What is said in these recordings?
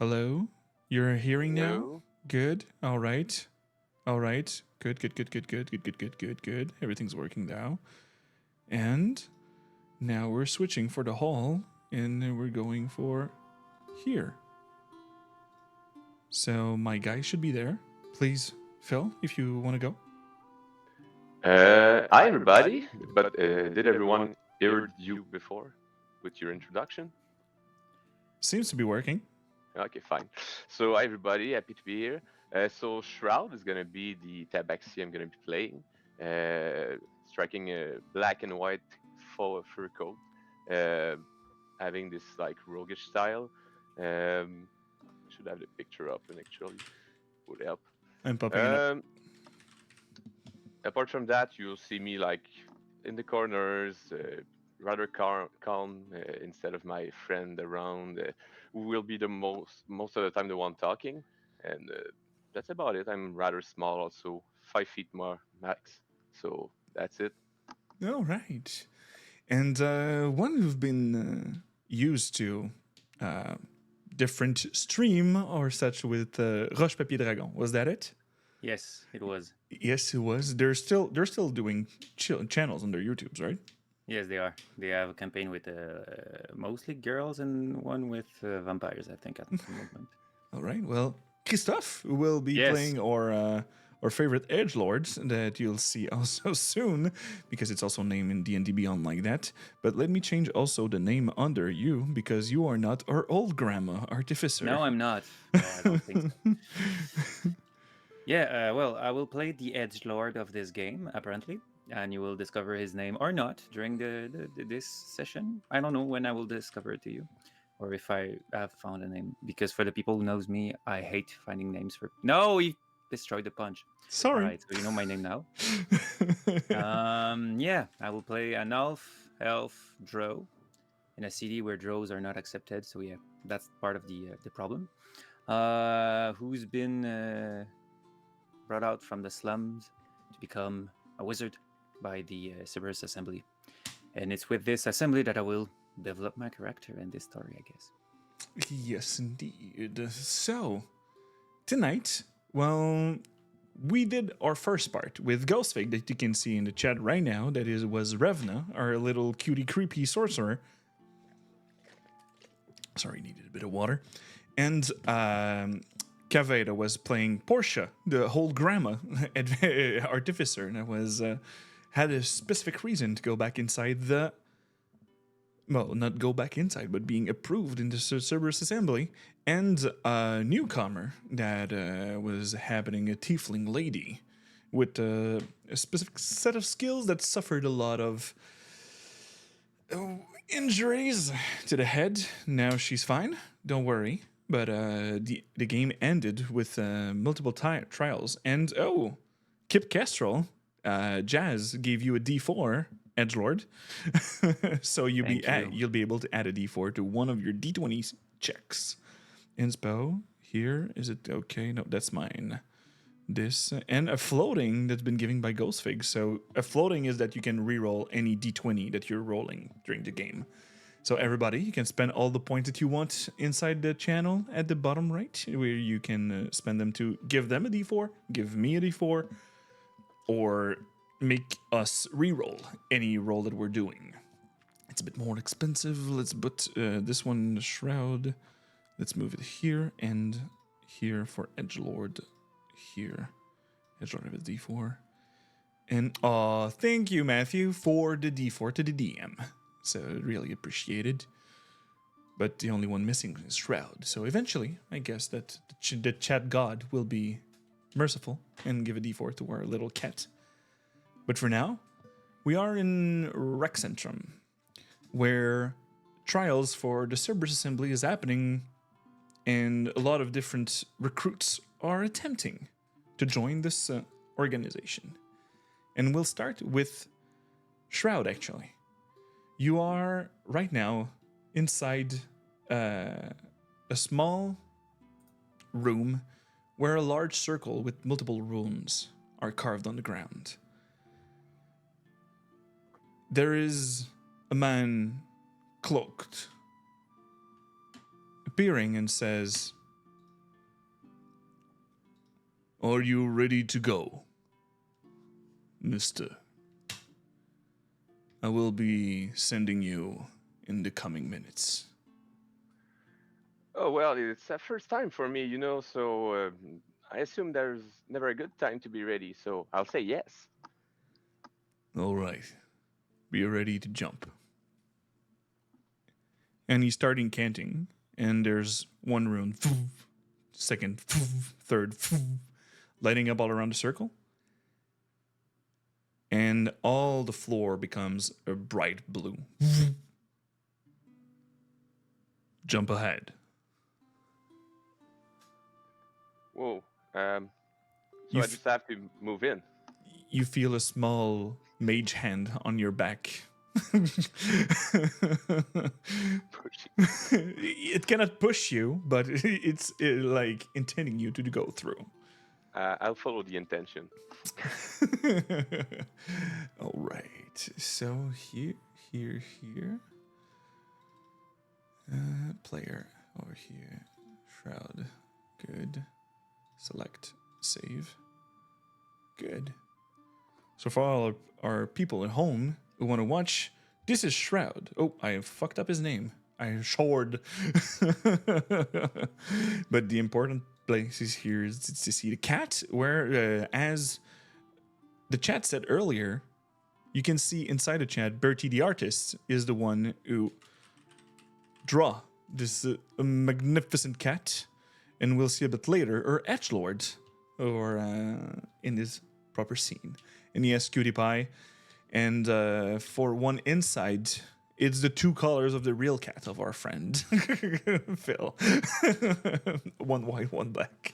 Hello? You're hearing now? Hello. Good. All right. All right. Good, good, good, good, good, good, good, good, good, good. Everything's working now. And now we're switching for the hall and we're going for here. So my guy should be there. Please, Phil, if you want to go. Hi, everybody. But did everyone hear you before with your introduction? Seems to be working. Okay, fine. So, hi, everybody. Happy to be here. So, Shroud is going to be the tabaxi I'm going to be playing, striking a black and white fur coat, uh, having this like roguish style. Should have the picture up and actually would help. I'm popping it up. Um, Apart from that, you'll see me like in the corners, rather calm instead of my friend around, who will be the most of the time the one talking, and that's about it. I'm rather small, also 5 feet more max. So that's it. All right. And one who've been used to uh, different stream or such with Roche Papier Dragon. Was that it? Yes, it was. Yes, it was. They're still doing channels on their YouTubes, right? Yes, they are. They have a campaign with mostly girls and one with vampires, I think, at the moment. All right. Well, Christophe will be Yes. playing our favorite edge lords that you'll see also soon because it's also named in D&D Beyond like that. But let me change also the name under you because you are not our old grandma artificer. No, I'm not. I don't think so. Yeah, well, I will play the edge lord of this game, apparently, and you will discover his name or not during this session. I don't know when I will discover it to you, or if I have found a name. Because for the people who knows me, I hate finding names for. No, he destroyed the punch. Sorry. All right, so you know my name now. Yeah, I will play an elf drow in a city where drows are not accepted. So yeah, that's part of the problem. Who's been brought out from the slums to become a wizard by the Cerberus assembly, and it's with this assembly that I will develop my character in this story, I guess. Yes, indeed. So, tonight, well, we did our first part with Ghostfig that you can see in the chat right now. That was Revna, our little cutie creepy sorcerer. Sorry, needed a bit of water. And Caveda was playing Portia, the whole grandma artificer, and had a specific reason to go back inside the. Well, not go back inside, but being approved in the Cerberus assembly, and a newcomer that was happening, a tiefling lady with a specific set of skills that suffered a lot of injuries to the head. Now she's fine, don't worry. But the game ended with multiple trials, and Kip Kestrel, Jazz gave you a D4 edgelord, so you'll be able to add a D4 to one of your D20 checks. Inspo here, is it okay? No, that's mine. This and a floating that's been given by Ghostfig. So a floating is that you can reroll any D20 that you're rolling during the game. So everybody, you can spend all the points that you want inside the channel at the bottom right, where you can spend them to give them a D4, give me a D4, or make us reroll any roll that we're doing. It's a bit more expensive. Let's put this one in the shroud. Let's move it here and here for edgelord. Here, edgelord of a D4. And thank you, Matthew, for the D4 to the DM. So really appreciated. But the only one missing is Shroud. So eventually, I guess that the chat god will be merciful and give a D4 to our little cat. But for now, we are in Rec Centrum, where trials for the Cerberus Assembly is happening, and a lot of different recruits are attempting to join this organization. And we'll start with Shroud, actually. You are right now inside a small room where a large circle with multiple runes are carved on the ground. There is a man cloaked appearing and says, Are you ready to go, mister? I will be sending you in the coming minutes. Oh, well, it's a first time for me, so I assume there's never a good time to be ready, so I'll say yes. All right. Be ready to jump. And he's starting canting, and there's one rune, second, third, lighting up all around the circle. And all the floor becomes a bright blue. Jump ahead. Whoa. So You I f- just have to move in. you feel a small mage hand on your back. It cannot push you, but it's like intending you to go through. I'll follow the intention. All right. So here. Player over here. Shroud. Good. Select. Save. Good. So for all our people at home who want to watch, this is Shroud. Oh, I fucked up his name. I shorted. But the important place is here is to see the cat, where as the chat said earlier, you can see inside the chat, Bertie the artist is the one who draw this magnificent cat, and we'll see a bit later, or Edgelord, or in this proper scene. And he has Cutie Pie, and for one inside, it's the two colors of the real cat of our friend, Phil. One white, one black.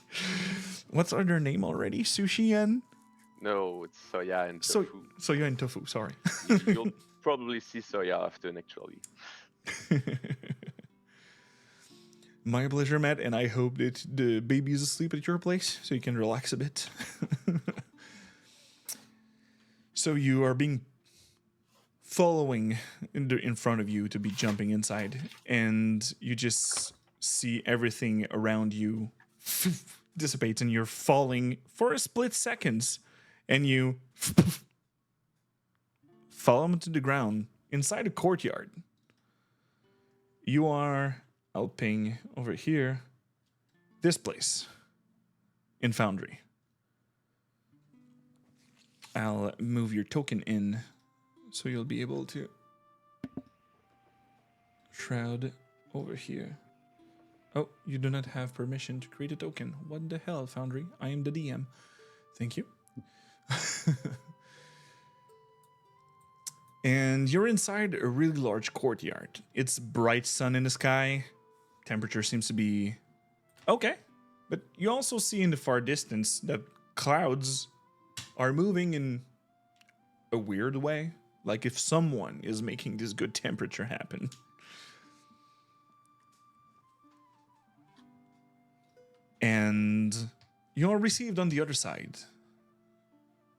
What's their name already? Sushi and? No, it's soya and So, tofu. Soya and Tofu, sorry. You'll probably see soya often, actually. My pleasure, Matt, and I hope that the baby is asleep at your place so you can relax a bit. So you are being following in front of you to be jumping inside, and you just see everything around you dissipates, and you're falling for a split seconds, and you fall onto the ground inside a courtyard. You are, I'll ping over here, this place in Foundry. I'll move your token in so you'll be able to shroud over here. Oh, you do not have permission to create a token. What the hell, Foundry? I am the DM. Thank you. And you're inside a really large courtyard. It's bright sun in the sky. Temperature seems to be okay. But you also see in the far distance that clouds are moving in a weird way. Like if someone is making this good temperature happen. And you're received on the other side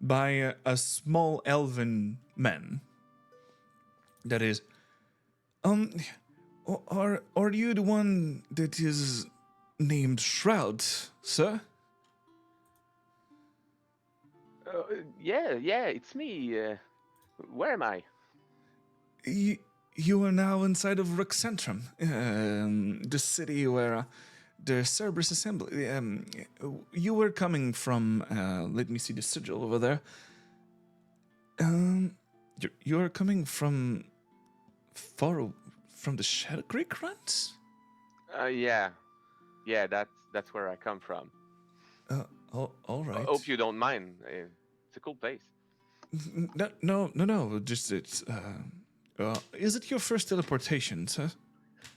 by a small elven man. That is, are you the one that is named Shroud, sir? Yeah, it's me. Where am I? You are now inside of Ruxcentrum, the city where the Cerberus assembly. You were coming from. Let me see the sigil over there. You're coming from far from the Shadow Creek runs. Yeah, that's where I come from. All right. I hope you don't mind. It's a cool place. No. Just it's. Is it your first teleportation, sir?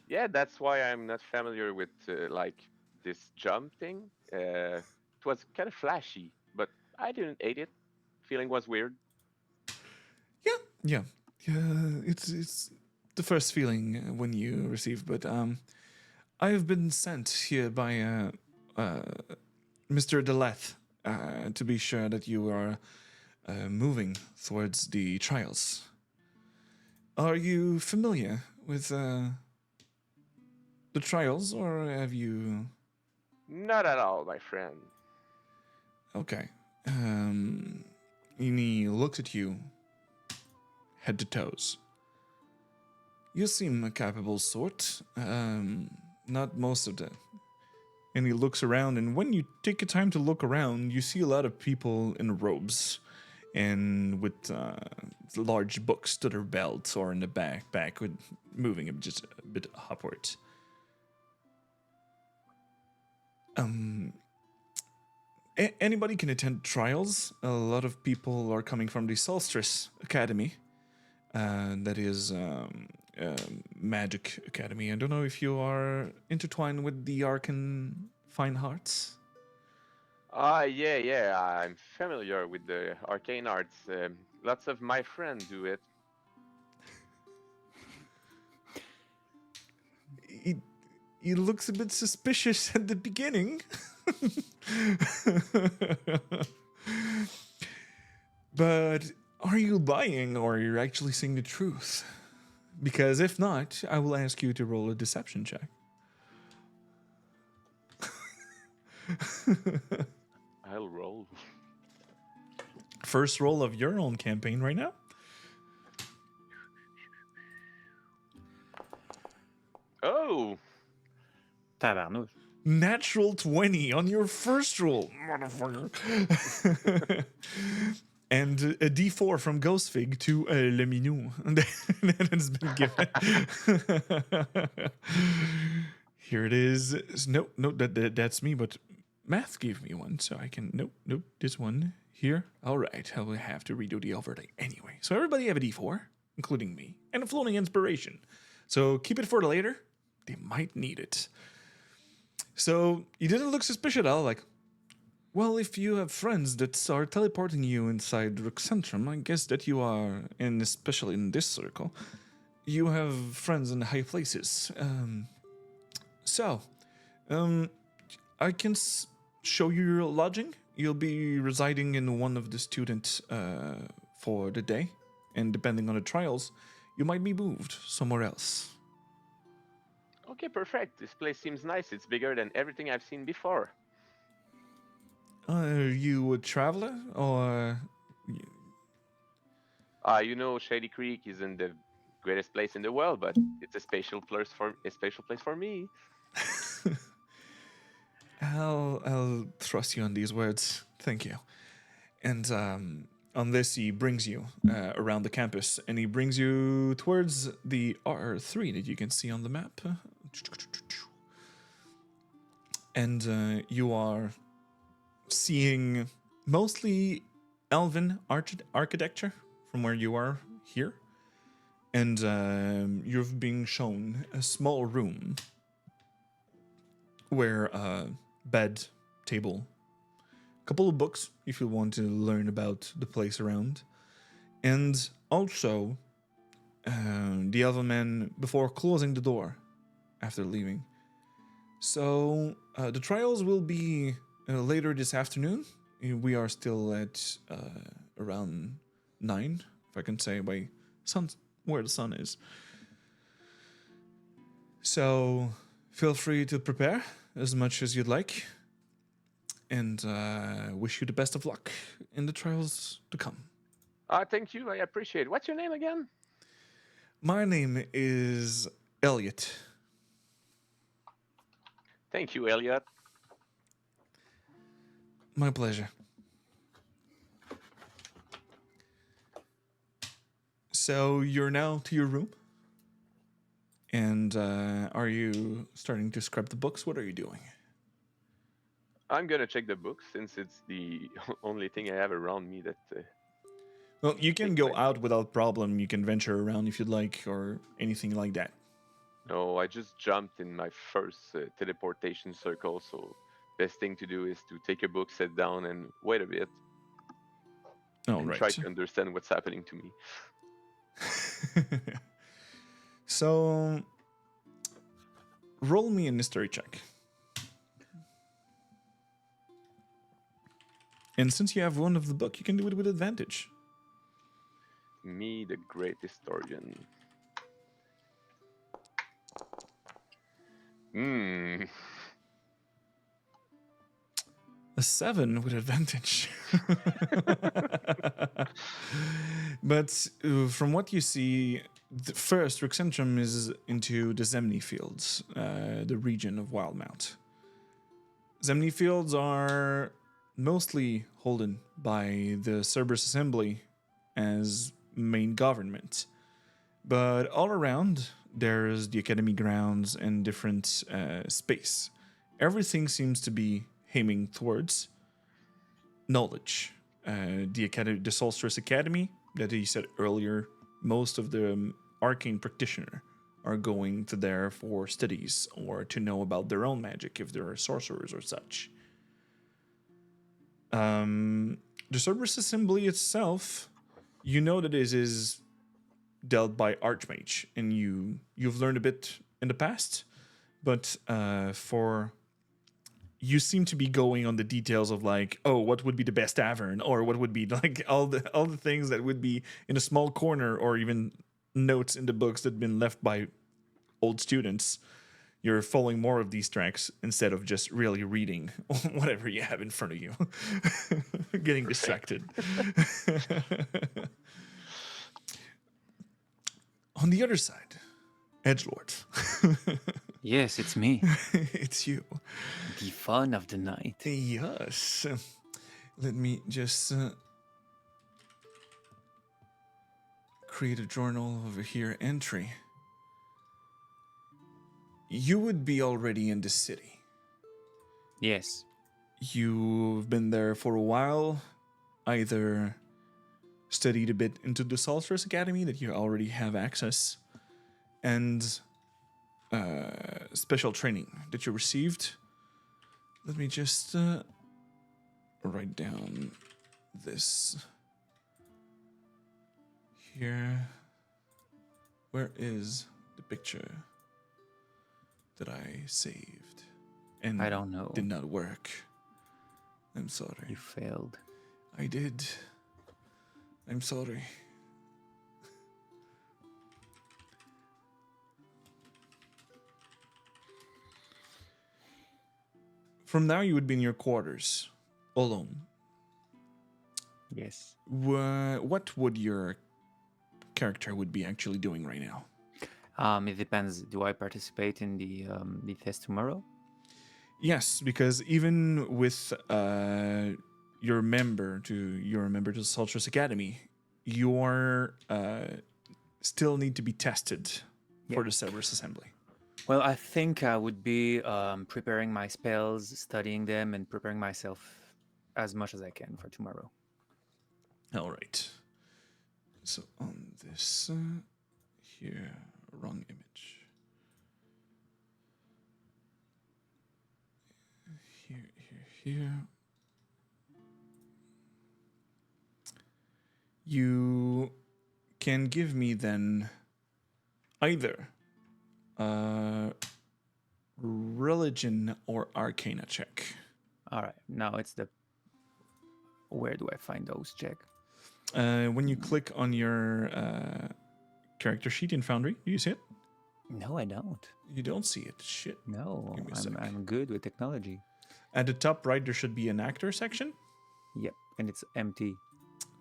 Yeah, that's why I'm not familiar with like this jump thing. It was kind of flashy, but I didn't hate it. Feeling was weird. Yeah. It's the first feeling when you receive, but I have been sent here by Mr. Deleth to be sure that you are moving towards the trials. Are you familiar with the trials, or have you? Not at all, my friend. Okay. And he looks at you, head to toes. You seem a capable sort. Not most of the. And he looks around, and when you take the time to look around, you see a lot of people in robes and with large books to their belts or in the backpack, with moving just a bit upward. Anybody can attend trials. A lot of people are coming from the Solstice Academy. That is Magic Academy. I don't know if you are intertwined with the Arcan Fine Hearts. Yeah, I'm familiar with the arcane arts. Lots of my friends do it. He looks a bit suspicious at the beginning. But are you lying or are you actually saying the truth? Because if not, I will ask you to roll a deception check. I'll roll. First roll of your own campaign right now. Oh, Tabarnouche. Natural 20 on your first roll, motherfucker. And a D4 from Ghostfig to Le Minou that has been given. Here it is. No, that's me, but Math gave me one, so I can. Nope, this one here. All right, I will have to redo the overlay anyway. So everybody have a D4, including me, and a floating inspiration. So keep it for later. They might need it. So you didn't look suspicious at all, like, well, if you have friends that are teleporting you inside Ruxcentrum, I guess that you are, and especially in this circle, you have friends in high places. I can show you your lodging. You'll be residing in one of the students for the day, and depending on the trials, you might be moved somewhere else. okay, perfect. This place seems nice. It's bigger than everything I've seen before. Are you a traveler, or You know, Shady Creek isn't the greatest place in the world, but it's a special place for me. I'll trust you on these words. Thank you. And on this, he brings you around the campus, and he brings you towards the R3 that you can see on the map. And you are seeing mostly elven architecture from where you are here. And you've been shown a small room where bed, table, a couple of books if you want to learn about the place around, and also the elven man before closing the door after leaving. So the trials will be later this afternoon. We are still at around 9, if I can say by where the sun is. So feel free to prepare as much as you'd like, and wish you the best of luck in the trials to come. Thank you. I appreciate it. What's your name again? My name is Elliot. Thank you, Elliot. My pleasure. So you're now to your room? And are you starting to scrub the books? What are you doing? I'm gonna check the book since it's the only thing I have around me that. Well, you can go out without problem. You can venture around if you'd like, or anything like that. No, I just jumped in my first teleportation circle, so best thing to do is to take a book, sit down, and wait a bit, and try to understand what's happening to me. So, roll me a mystery check. And since you have one of the book, you can do it with advantage. Me, the great historian. A 7 with advantage. But from what you see, first, Rixentrum is into the Zemni Fields, the region of Wildmount. Zemni Fields are mostly holden by the Cerberus Assembly as main government. But all around, there's the Academy grounds and different space. Everything seems to be aiming towards knowledge. The Solstice Academy, that he said earlier, most of the arcane practitioner are going to there for studies or to know about their own magic if they're sorcerers or such. The Cerberus Assembly itself, you know that it is dealt by Archmage, and you've learned a bit in the past, but you seem to be going on the details of like, oh, what would be the best tavern, or what would be like all the things that would be in a small corner, or even notes in the books that have been left by old students. You're following more of these tracks instead of just really reading whatever you have in front of you. Getting distracted. On the other side, Edgelord. Yes, it's me. It's you. The fun of the night. Yes. Let me just create a journal over here entry. You would be already in the city. Yes. You've been there for a while, either studied a bit into the Solstice Academy that you already have access, and special training that you received. Let me just write down this here. Where is the picture that I saved and I don't know. did not work? I'm sorry. You failed. I did. I'm sorry. From now, you would be in your quarters, alone. Yes. What would your character would be actually doing right now? It depends. Do I participate in the test tomorrow? Yes, because even with your member to the Solstice Academy, you are still need to be tested for the Cerberus Assembly. Well, I think I would be preparing my spells, studying them, and preparing myself as much as I can for tomorrow. All right. So on this here, wrong image. Here. You can give me then either religion or arcana check. All right. Now it's the. Where do I find those check? When you click on your character sheet in Foundry, do you see it? No, I don't. You don't see it. Shit. No, Give me a sec. I'm good with technology. At the top right, there should be an actor section. Yep, and it's empty.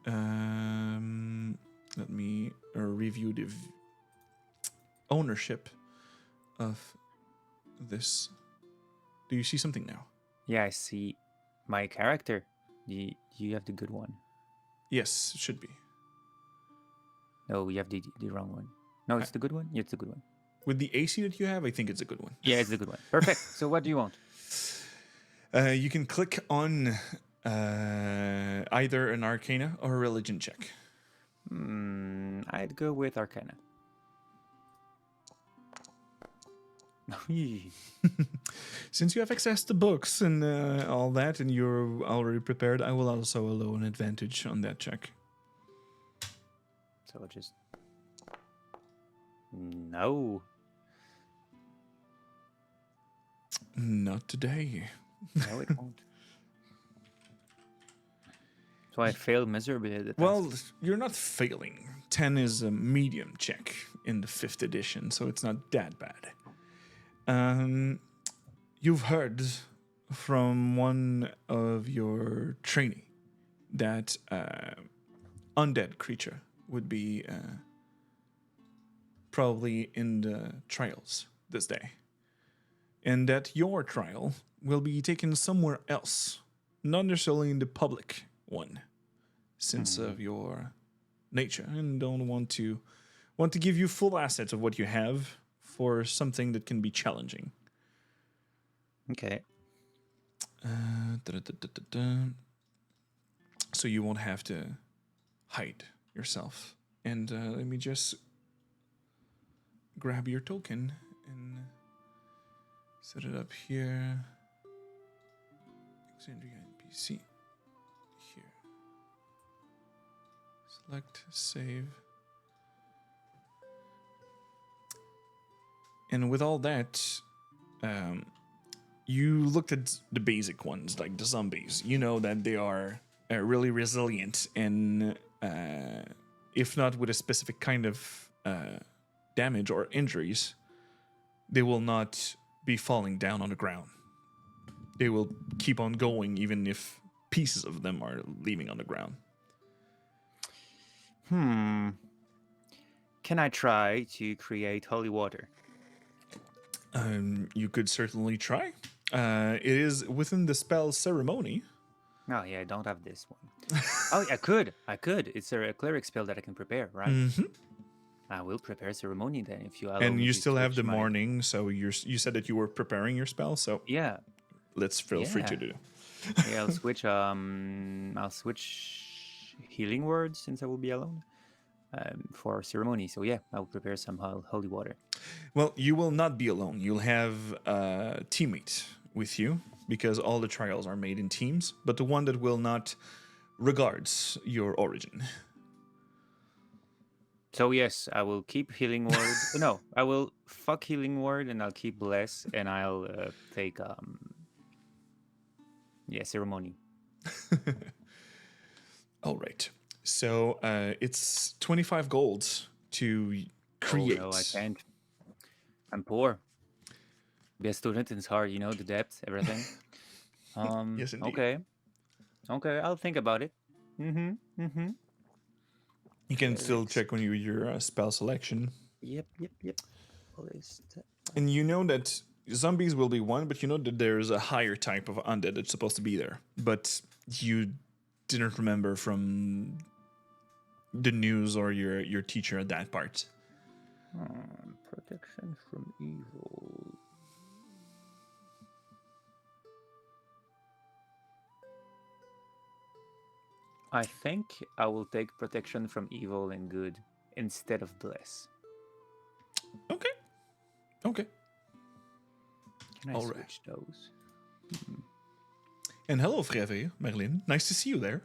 Let me review the ownership of this. Do you see something now? Yeah, I see my character. You have the good one. Yes, it should be. No, you have the wrong one. No, it's the good one? Yeah, it's the good one. With the AC that you have, I think it's a good one. Yeah, it's the good one. Perfect. So what do you want? You can click on either an Arcana or a Religion check. I'd go with Arcana. Since you have access to books and all that, and you're already prepared, I will also allow an advantage on that check. So just... No. Not today. No, it won't. So I failed miserably at the test. Well, you're not failing. 10 is a medium check in the 5th edition, so it's not that bad. You've heard from one of your trainee that undead creature would be probably in the trials this day, and that your trial will be taken somewhere else, not necessarily in the public one, since of your nature, and don't want to give you full assets of what you have for something that can be challenging. Okay. So you won't have to hide yourself. And let me just grab your token and set it up here. Alexandria NPC. Here. Select, save. And with all that, you looked at the basic ones, like the zombies. You know that they are really resilient, and if not with a specific kind of damage or injuries, they will not be falling down on the ground. They will keep on going even if pieces of them are leaving on the ground. Can I try to create holy water? You could certainly try. It is within the spell ceremony. Oh yeah, I don't have this one. Oh, I could. It's a cleric spell that I can prepare, right? Mm-hmm. I will prepare ceremony then if you allow And me you to still have switch the my- morning, so you said that you were preparing your spell, so Yeah, let's feel free to Yeah. do. yeah. I'll switch healing words since I will be alone for ceremony. So yeah, I will prepare some holy water. Well, you will not be alone. You'll have a teammate with you because all the trials are made in teams, but the one that will not regards your origin. So yes, I will keep healing word. No, I will fuck healing word, and I'll keep bless, and I'll take ceremony. All right. So it's 25 gold to create. Oh no, I can't. I'm poor. Be a student, it's hard, you know, the depth, everything. Yes, indeed. Okay, I'll think about it. Mm-hmm. You can still Clerics. check when you your spell selection. Yep. What is that? And you know that zombies will be one, but you know that there's a higher type of undead that's supposed to be there. But you didn't remember from the news or your teacher at that part. Protection from evil. I think I will take protection from evil and good instead of bless. Okay. Okay. Can I All right. switch those? And hello, Frère, Merlin. Nice to see you there.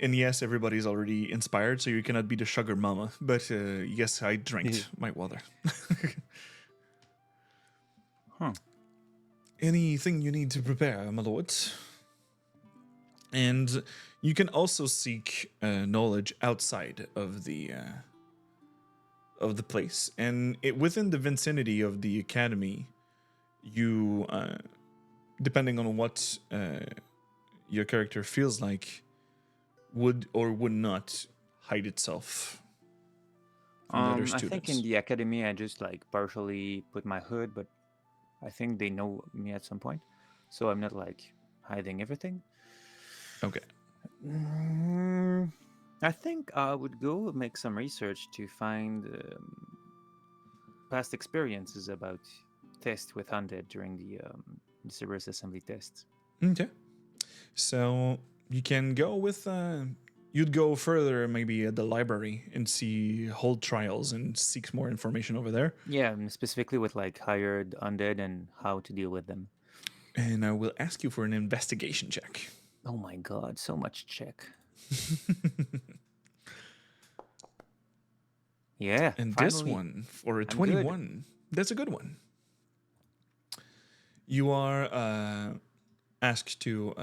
And yes, everybody's already inspired, so you cannot be the sugar mama. But yes, I drank my water. Huh. Anything you need to prepare, my lords. And you can also seek knowledge outside of the place, and within the vicinity of the academy, you, depending on what your character feels like, would or would not hide itself from the other I students. think in the academy I just like partially put my hood, but I think they know me at some point, so I'm not like hiding everything. Okay. I think I would go make some research to find past experiences about tests with undead during the Cerberus assembly tests. Okay. So you can go with. You'd go further, maybe at the library, and hold trials and seek more information over there. Yeah, specifically with like hired undead and how to deal with them. And I will ask you for an investigation check. Oh my god, so much check. Yeah. And finally. this one, for a 21, that's a good one. You are asked to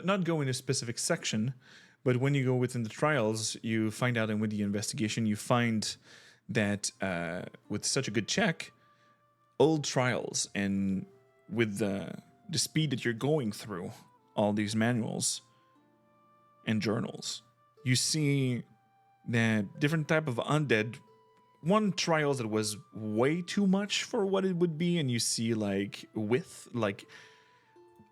not go in a specific section, but when you go within the trials, you find out, and with the investigation, you find that with such a good check, old trials, and with the speed that you're going through all these manuals and journals, you see the different type of undead. One trials that was way too much for what it would be, and you see like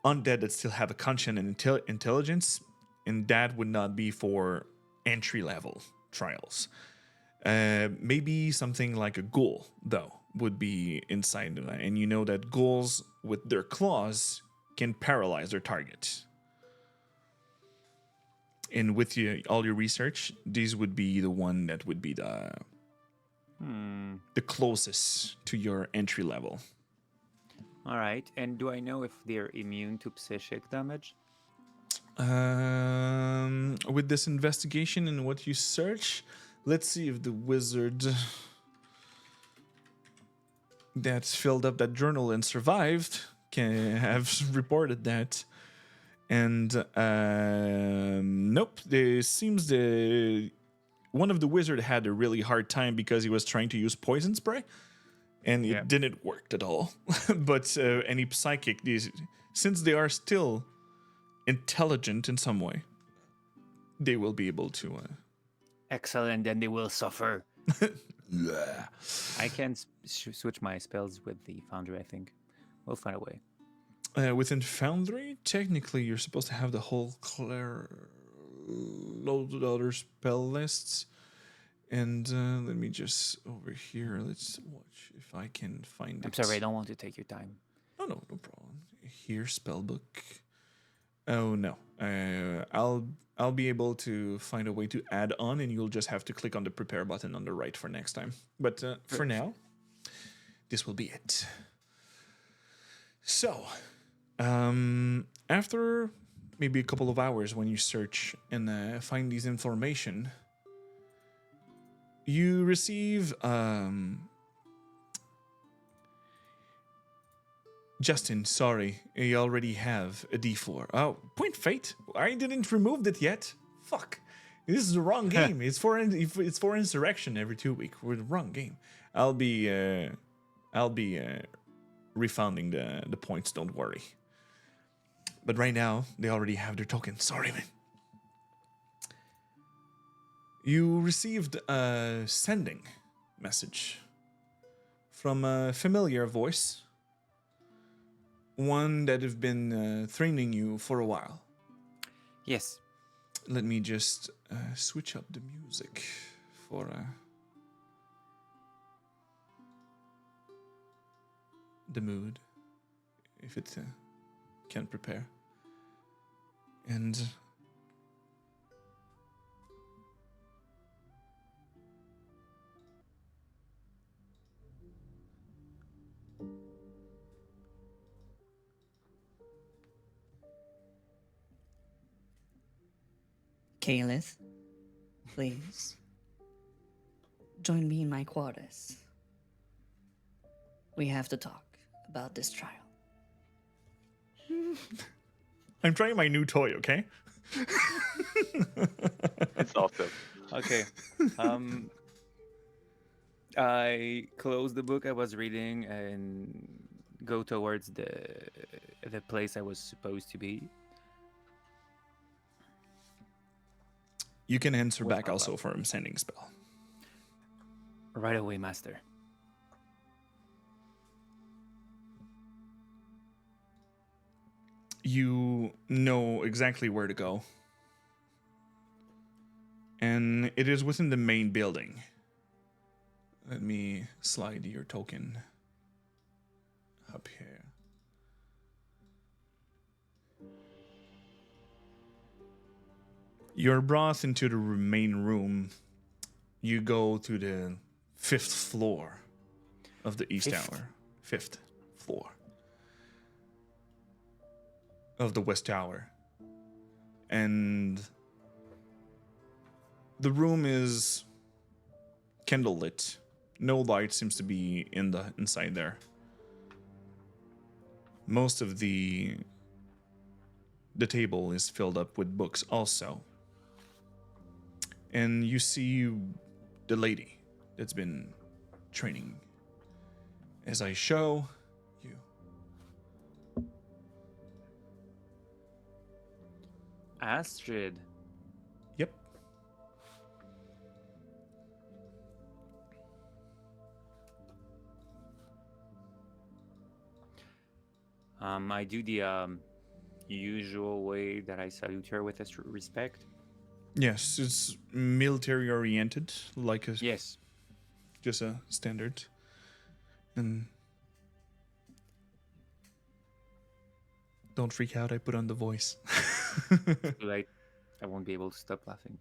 undead that still have a conscience and intelligence, and that would not be for entry level trials. Maybe something like a ghoul, though, would be inside of that. And you know that ghouls with their claws can paralyze their target. And with all your research, these would be the one that would be the closest to your entry level. All right. And do I know if they're immune to psychic damage? With this investigation and what you search, let's see if the wizard that filled up that journal and survived can have reported that. And nope, it seems one of the wizard had a really hard time because he was trying to use poison spray, and it didn't work at all. But any psychic, since they are still intelligent in some way, they will be able to. Excellent, and they will suffer. Yeah. I can switch my spells with the Foundry, I think. We'll find a way. Within Foundry, technically, you're supposed to have the whole loads of other spell lists. And let me just, over here, let's watch if I can find it. I'm sorry, I don't want to take your time. Oh, no problem. Here, spellbook. Oh, no. I'll be able to find a way to add on, and you'll just have to click on the prepare button on the right for next time. But for now, this will be it. So, after maybe a couple of hours when you search and find these information, you receive Justin, sorry, you already have a D4. Oh, point fate. I didn't remove it yet. Fuck. This is the wrong game. It's for insurrection every 2 weeks. We're the wrong game. I'll be refunding the points, don't worry. But right now, they already have their token. Sorry, man. You received a sending message from a familiar voice. One that have been threatening you for a while. Yes. Let me just switch up the music for the mood, if it can prepare. And Kaelith, please join me in my quarters. We have to talk about this trial. I'm trying my new toy, okay? It's awesome. Okay. I close the book I was reading and go towards the place I was supposed to be. You can answer What's back my also love? for him sending spell. Right away, master. You know exactly where to go. And it is within the main building. Let me slide your token up here. You're brought into the main room. You go to the 5th floor of the East Fifth? Tower. 5th floor of the West Tower. And the room is candlelit. No light seems to be inside there. Most of the table is filled up with books also. And you see the lady that's been training as I show you. Astrid. Yep. I do the usual way that I salute her with respect. Yes, it's military oriented, like a Yes. just a standard. And don't freak out, I put on the voice. Too late. I won't be able to stop laughing.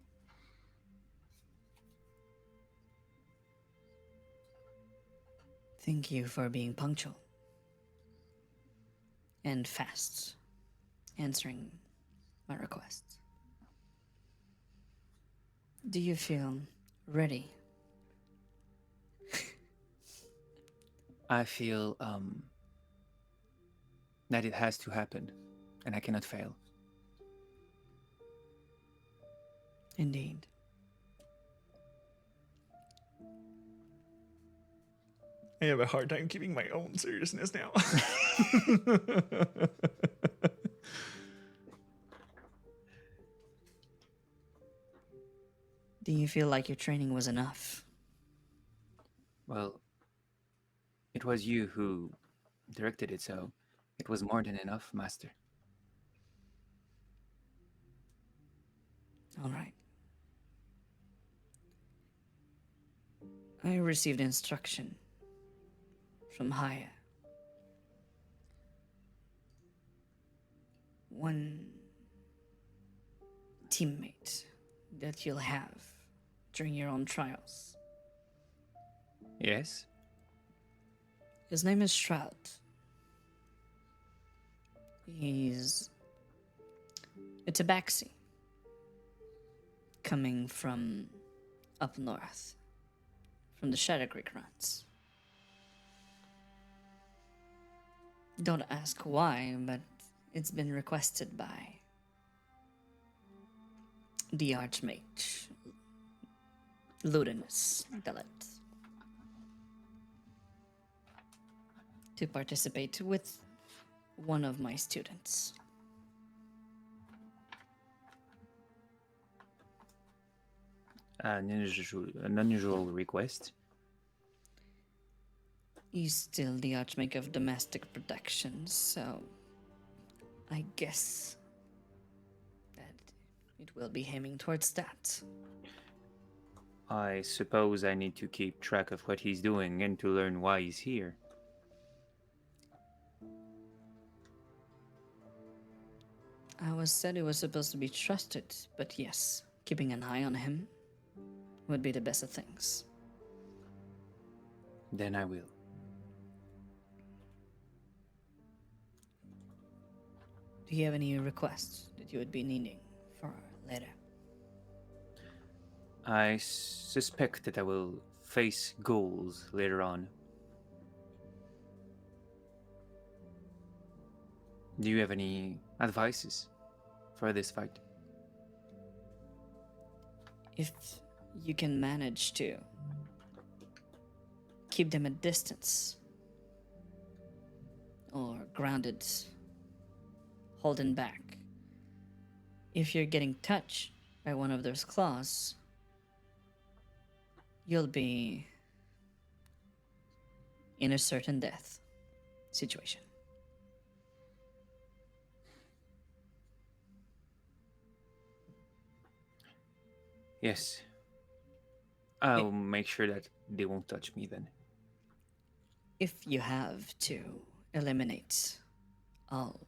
Thank you for being punctual and fast answering my requests. Do you feel ready? I feel that it has to happen, and I cannot fail. Indeed. I have a hard time keeping my own seriousness now. Do you feel like your training was enough? Well, it was you who directed it, so it was more than enough, Master. All right. I received instruction from Haya. One teammate that you'll have during your own trials. Yes? His name is Shroud. He's a tabaxi coming from up north, from the Shadow Creek runs. Don't ask why, but it's been requested by the Archmage, Ludinus Delet, to participate with one of my students. An unusual request. He's still the Archmage of Domestic Protection, so I guess that it will be aiming towards that. I suppose I need to keep track of what he's doing and to learn why he's here. I was said he was supposed to be trusted, but yes, keeping an eye on him would be the best of things. Then I will. Do you have any requests that you would be needing for later? I suspect that I will face goals later on. Do you have any advices for this fight? If you can manage to keep them at distance or grounded, holding back, if you're getting touched by one of those claws, you'll be in a certain death situation. Yes. I'll make sure that they won't touch me then. If you have to eliminate all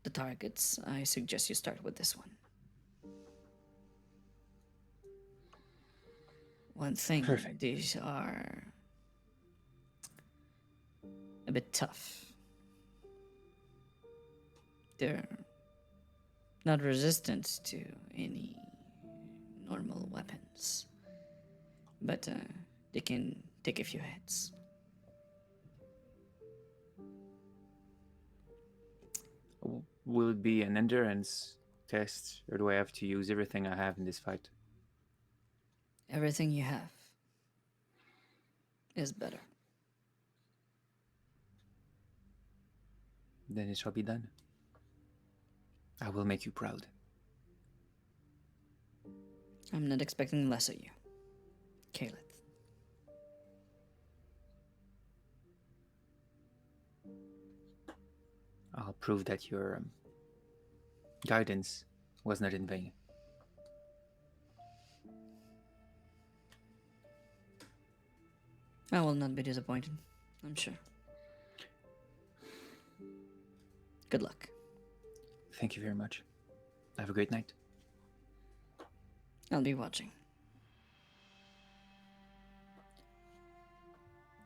the targets, I suggest you start with this one. One thing, Perfect. these are a bit tough. They're not resistant to any normal weapons, but they can take a few hits. Will it be an endurance test, or do I have to use everything I have in this fight? Everything you have is better. then it shall be done. I will make you proud. I'm not expecting less of you, Caleb. I'll prove that your guidance was not in vain. I will not be disappointed, I'm sure. Good luck. Thank you very much. Have a great night. I'll be watching.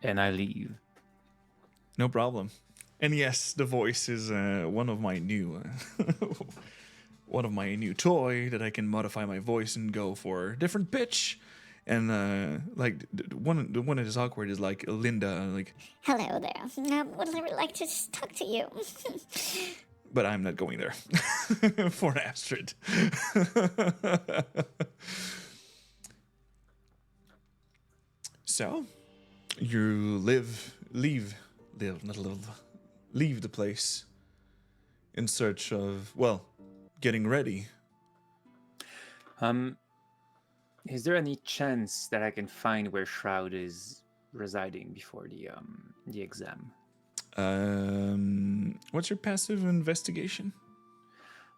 And I leave. No problem. And yes, the voice is one of my new one of my new toy that I can modify my voice and go for different pitch. And like the one that is awkward is like Linda, like. Hello there. Would I like to just talk to you? But I'm not going there for Astrid. So, you leave the place in search of, well, getting ready. Is there any chance that I can find where Shroud is residing before the exam? What's your passive investigation?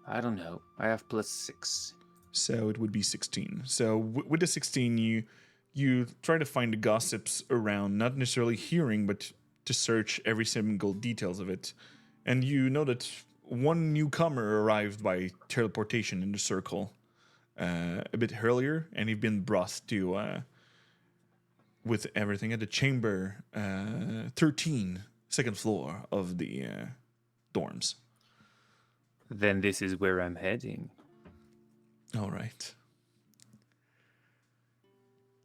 I don't know. I have +6. So it would be 16. So with the 16, you try to find the gossips around, not necessarily hearing, but to search every single details of it. And you know that one newcomer arrived by teleportation in the circle a bit earlier, and he'd been brought to, with everything, at the chamber 13, second floor of the dorms. Then this is where I'm heading. All right.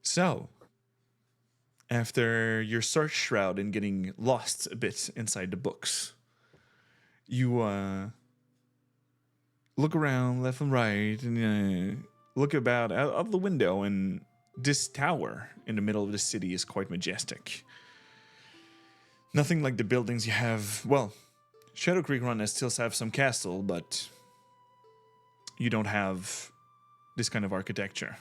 So, after your search shroud and getting lost a bit inside the books, you look around left and right and look about out of the window, and this tower in the middle of the city is quite majestic. Nothing like the buildings you have. Well, Shadow Creek Run still have some castle, but you don't have this kind of architecture.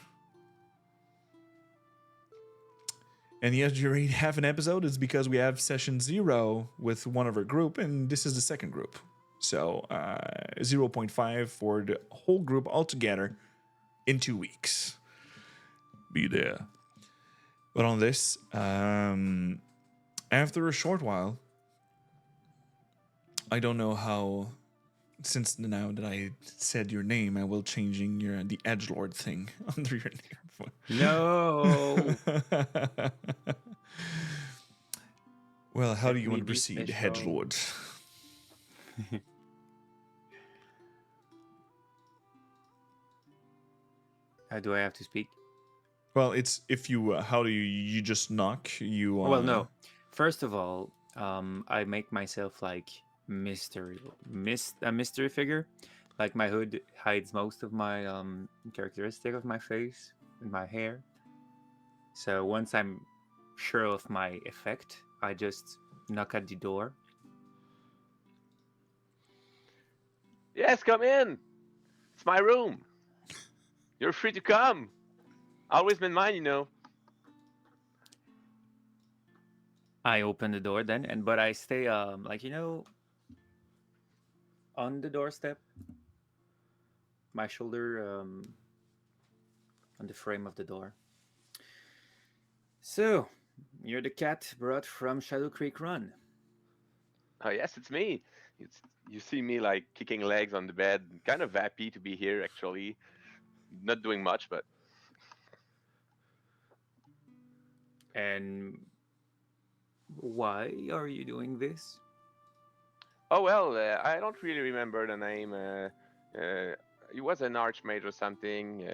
And yes, you already have an episode. It's because we have session 0 with one of our group, and this is the second group. So 0.5 for the whole group altogether in 2 weeks. Be there. But on this, after a short while, I don't know how, since now that I said your name, I will changing the edgelord thing under your name. No. Well, how do Let you me want to be proceed, special. hedgelord? How do I have to speak? Well, it's if you. How do you just knock? You. Well, no. First of all, I make myself like a mystery figure. Like my hood hides most of my characteristic of my face and my hair. So once I'm sure of my effect, I just knock at the door. Yes, come in. It's my room. You're free to come. Always been mine, you know. I open the door then, but I stay like on the doorstep, my shoulder on the frame of the door. So, you're the cat brought from Shadow Creek Run. Oh yes, it's me. You see me like kicking legs on the bed, kind of happy to be here actually. Not doing much, but And why are you doing this? oh well, I don't really remember the name. He was an archmage or something.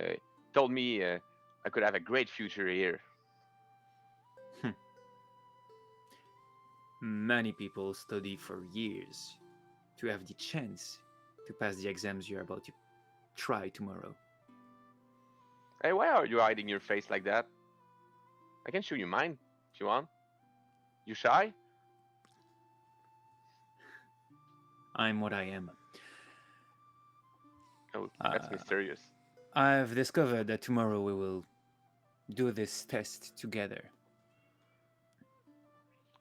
Told me I could have a great future here. Many people study for years to have the chance to pass the exams you're about to try tomorrow. Hey, why are you hiding your face like that? I can show you mine if you want. You shy? I'm what I am. Oh, that's Uh, mysterious. I've discovered that tomorrow we will do this test together.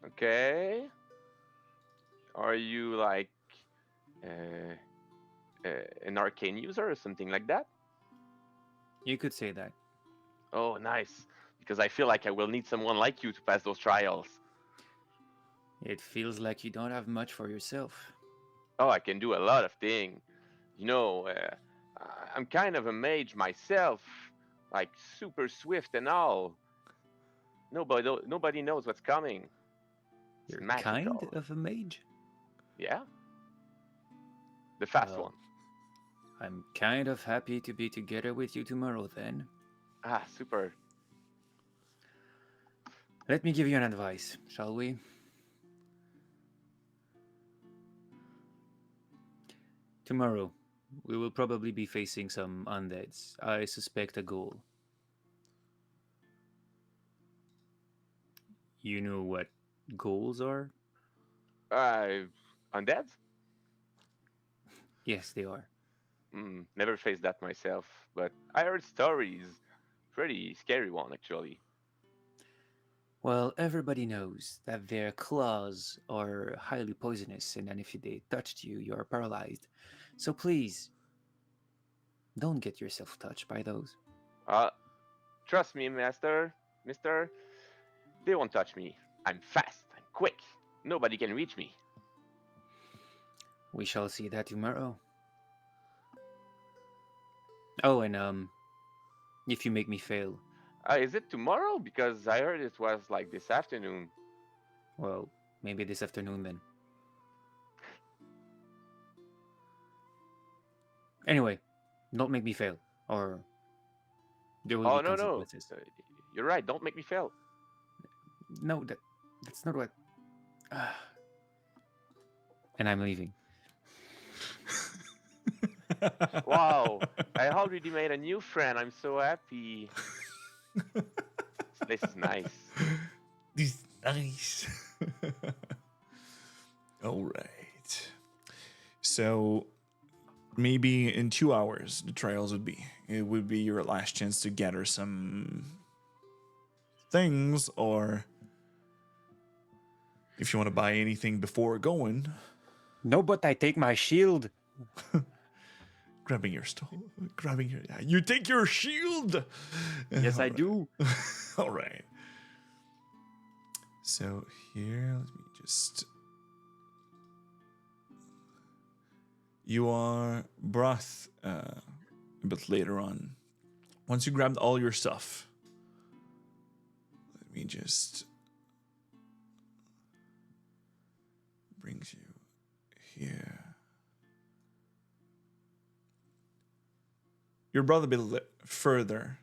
Okay. Are you like uh, an arcane user or something like that? You could say that. Oh, nice. Because I feel like I will need someone like you to pass those trials. It feels like you don't have much for yourself. Oh, I can do a lot of things. You know, I'm kind of a mage myself, like super swift and all. Nobody knows what's coming. It's You're kind magical. of a mage? Yeah, the fast Well, one. I'm kind of happy to be together with you tomorrow then. Ah, super. Let me give you an advice, shall we? Tomorrow, we will probably be facing some undeads. I suspect a ghoul. You know what ghouls are? Uh, Undead? Yes, they are. Never faced that myself, but I heard stories. Pretty scary one, actually. Well, everybody knows that their claws are highly poisonous, and then if they touched you, you are paralyzed. So please, don't get yourself touched by those. Uh, Trust me, mister. They won't touch me. I'm fast. I'm quick. Nobody can reach me. We shall see that tomorrow. Oh, and if you make me fail, Is it tomorrow? Because I heard it was like this afternoon. well, maybe this afternoon then. Anyway, don't make me fail, or there will be Oh, no, no. consequences. You're right. Don't make me fail. No, that's not what. And I'm leaving. Wow. I already made a new friend. I'm so happy. This place is nice. This nice. All right. So maybe in 2 hours the trials would be. It would be your last chance to gather some things, or if you want to buy anything before going, No, but I take my shield. grabbing your grabbing your. You take your shield. Yes, All I right. do. All right. So here, let me just. You are brought a bit later on. Once you grabbed all your stuff, let me just brings you here. You're brought a bit further.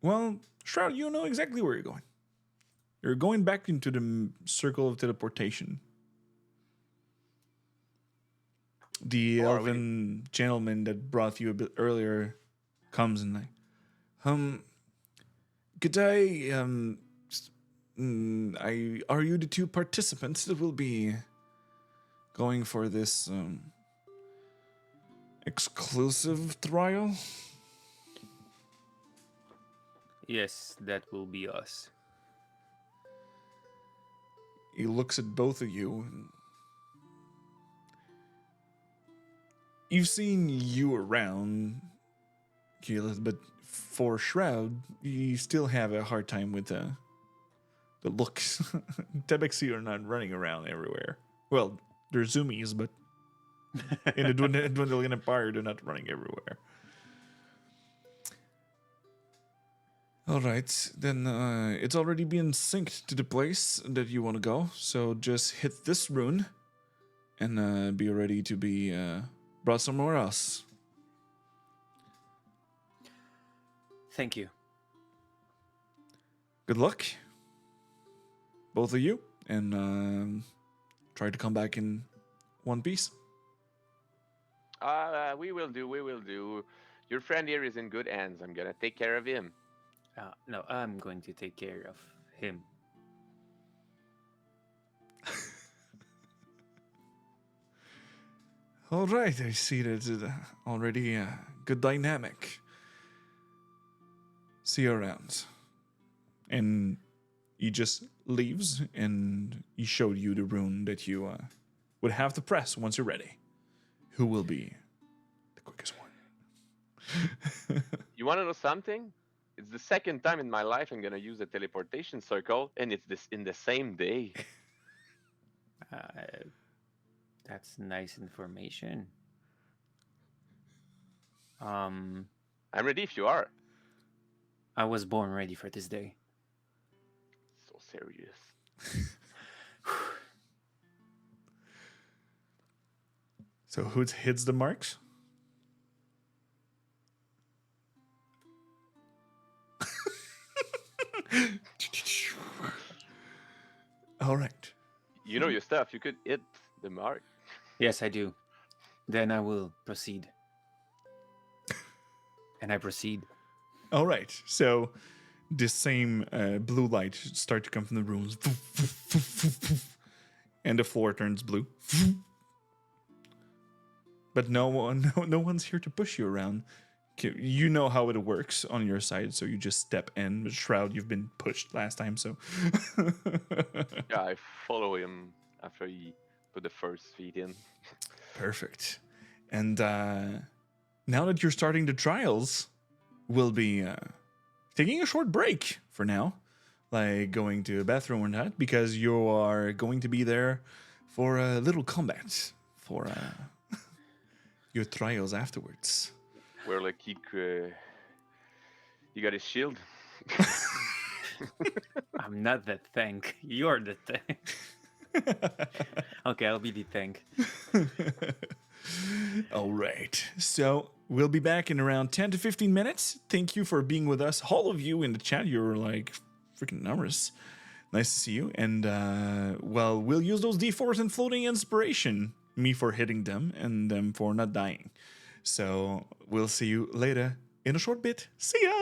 Well, Shroud, you know exactly where you're going. You're going back into the circle of teleportation. The Oh, are we? elven gentleman that brought you a bit earlier comes and like, could are you the two participants that will be going for this exclusive trial? Yes, that will be us. He looks at both of you. And you've seen you around, Keyleth, but for Shroud, you still have a hard time with the looks. Tebexi are not running around everywhere. Well, they're zoomies, but in the Dwindling Empire, they're not running everywhere. All right, then it's already been synced to the place that you want to go. So just hit this rune and be ready to be brought somewhere else. Thank you. Good luck, both of you, and try to come back in one piece. We will do. We will do. Your friend here is in good hands. I'm gonna take care of him. No, I'm going to take care of him. All right, I see that it's already a good dynamic. See you around. And he just leaves, and he showed you the rune that you would have to press once you're ready. Who will be the quickest one? You want to know something? It's the second time in my life I'm gonna use a teleportation circle, and it's this in the same day. That's nice information. I'm ready if you are. I was born ready for this day. So serious. So who hits the marks? All right. You know your stuff. You could hit the mark. Yes, I do. Then I will proceed. And I proceed. All right. So the same blue light start to come from the rooms, and the floor turns blue. But no one's here to push you around. You know how it works on your side, so you just step in. With Shroud, you've been pushed last time, so. Yeah, I follow him after he put the first feet in. Perfect. And now that you're starting the trials, we'll be taking a short break for now, like going to a bathroom or not, because you are going to be there for a little combat for your trials afterwards. Where like he got his shield. I'm not the tank. You're the tank. Okay, I'll be the tank. All right. So we'll be back in around 10 to 15 minutes. Thank you for being with us. All of you in the chat, you're like freaking numbers. Nice to see you. And, well, we'll use those D4s and floating inspiration. Me for hitting them and them for not dying. So we'll see you later in a short bit. See ya!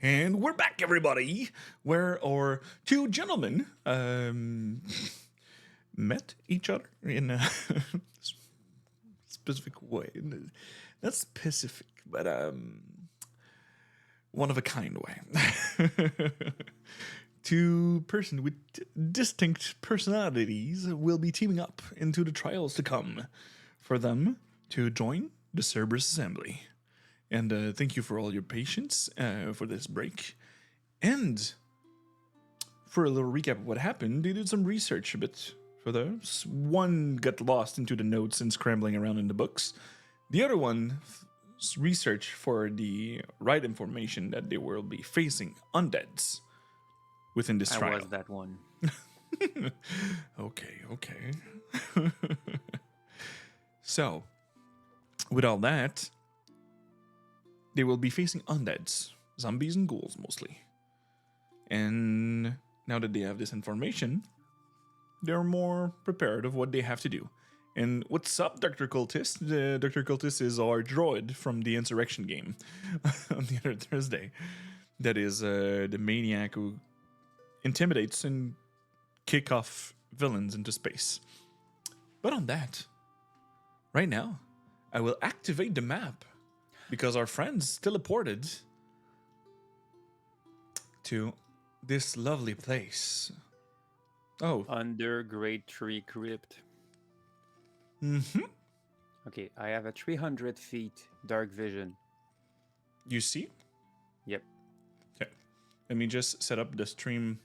And we're back, everybody, where our two gentlemen met each other in a specific way. Not specific, but one of a kind way. Two persons with distinct personalities will be teaming up into the trials to come for them to join the Cerberus Assembly. And thank you for all your patience for this break. And for a little recap of what happened, they did some research a bit for those. One got lost into the notes and scrambling around in the books. The other one researched for the right information that they will be facing undeads within this I trial. was that one. Okay. So, with all that, they will be facing undeads, zombies and ghouls mostly. And now that they have this information, they're more prepared of what they have to do. And what's up, Dr. Cultist? Dr. Cultist is our droid from the Insurrection game on the other Thursday. That is the maniac who intimidates and kick off villains into space. But on that, right now, I will activate the map because our friends teleported to this lovely place. Oh, Under Great Tree Crypt. Okay, I have a 300 feet dark vision. You see? Yep. Okay. Let me just set up the stream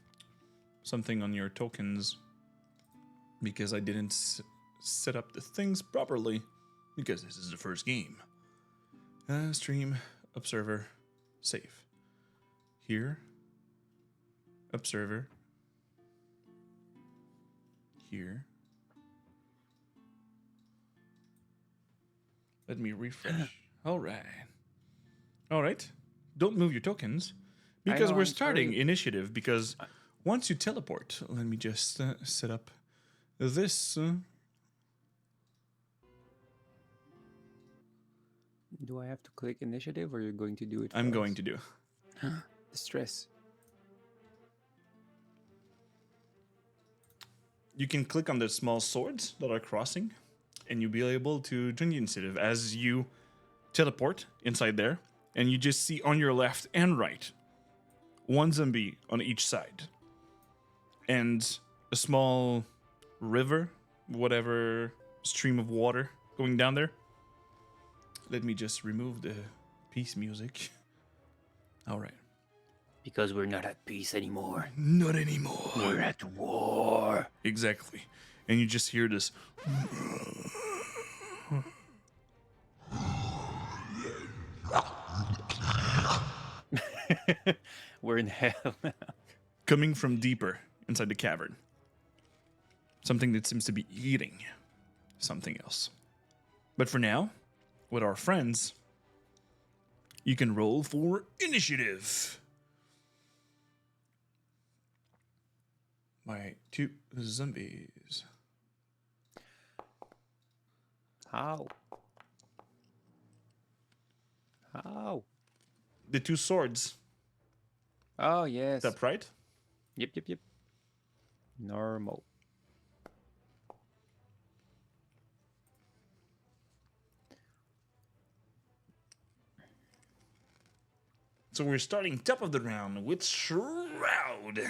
something on your tokens because I didn't set up the things properly because this is the first game. Stream, observer, save. Here, observer. Here. Let me refresh. All right. Don't move your tokens because know, we're I'm starting sorry. initiative. Because once you teleport, let me just set up this. Do I have to click initiative or you're going to do it? I'm going to do. The stress. You can click on the small swords that are crossing, and you'll be able to join the initiative as you teleport inside there, and you just see on your left and right one zombie on each side, and a small river, whatever stream of water going down there. Let me just remove the peace music. All right. Because we're not at peace anymore. Not anymore. We're at war. Exactly. And you just hear this. We're in hell. Coming from deeper inside the cavern. Something that seems to be eating something else. But for now, with our friends, you can roll for initiative. My two zombies. How? The two swords. Oh, yes. Is that right? Yep. Normal. So we're starting top of the round with Shroud.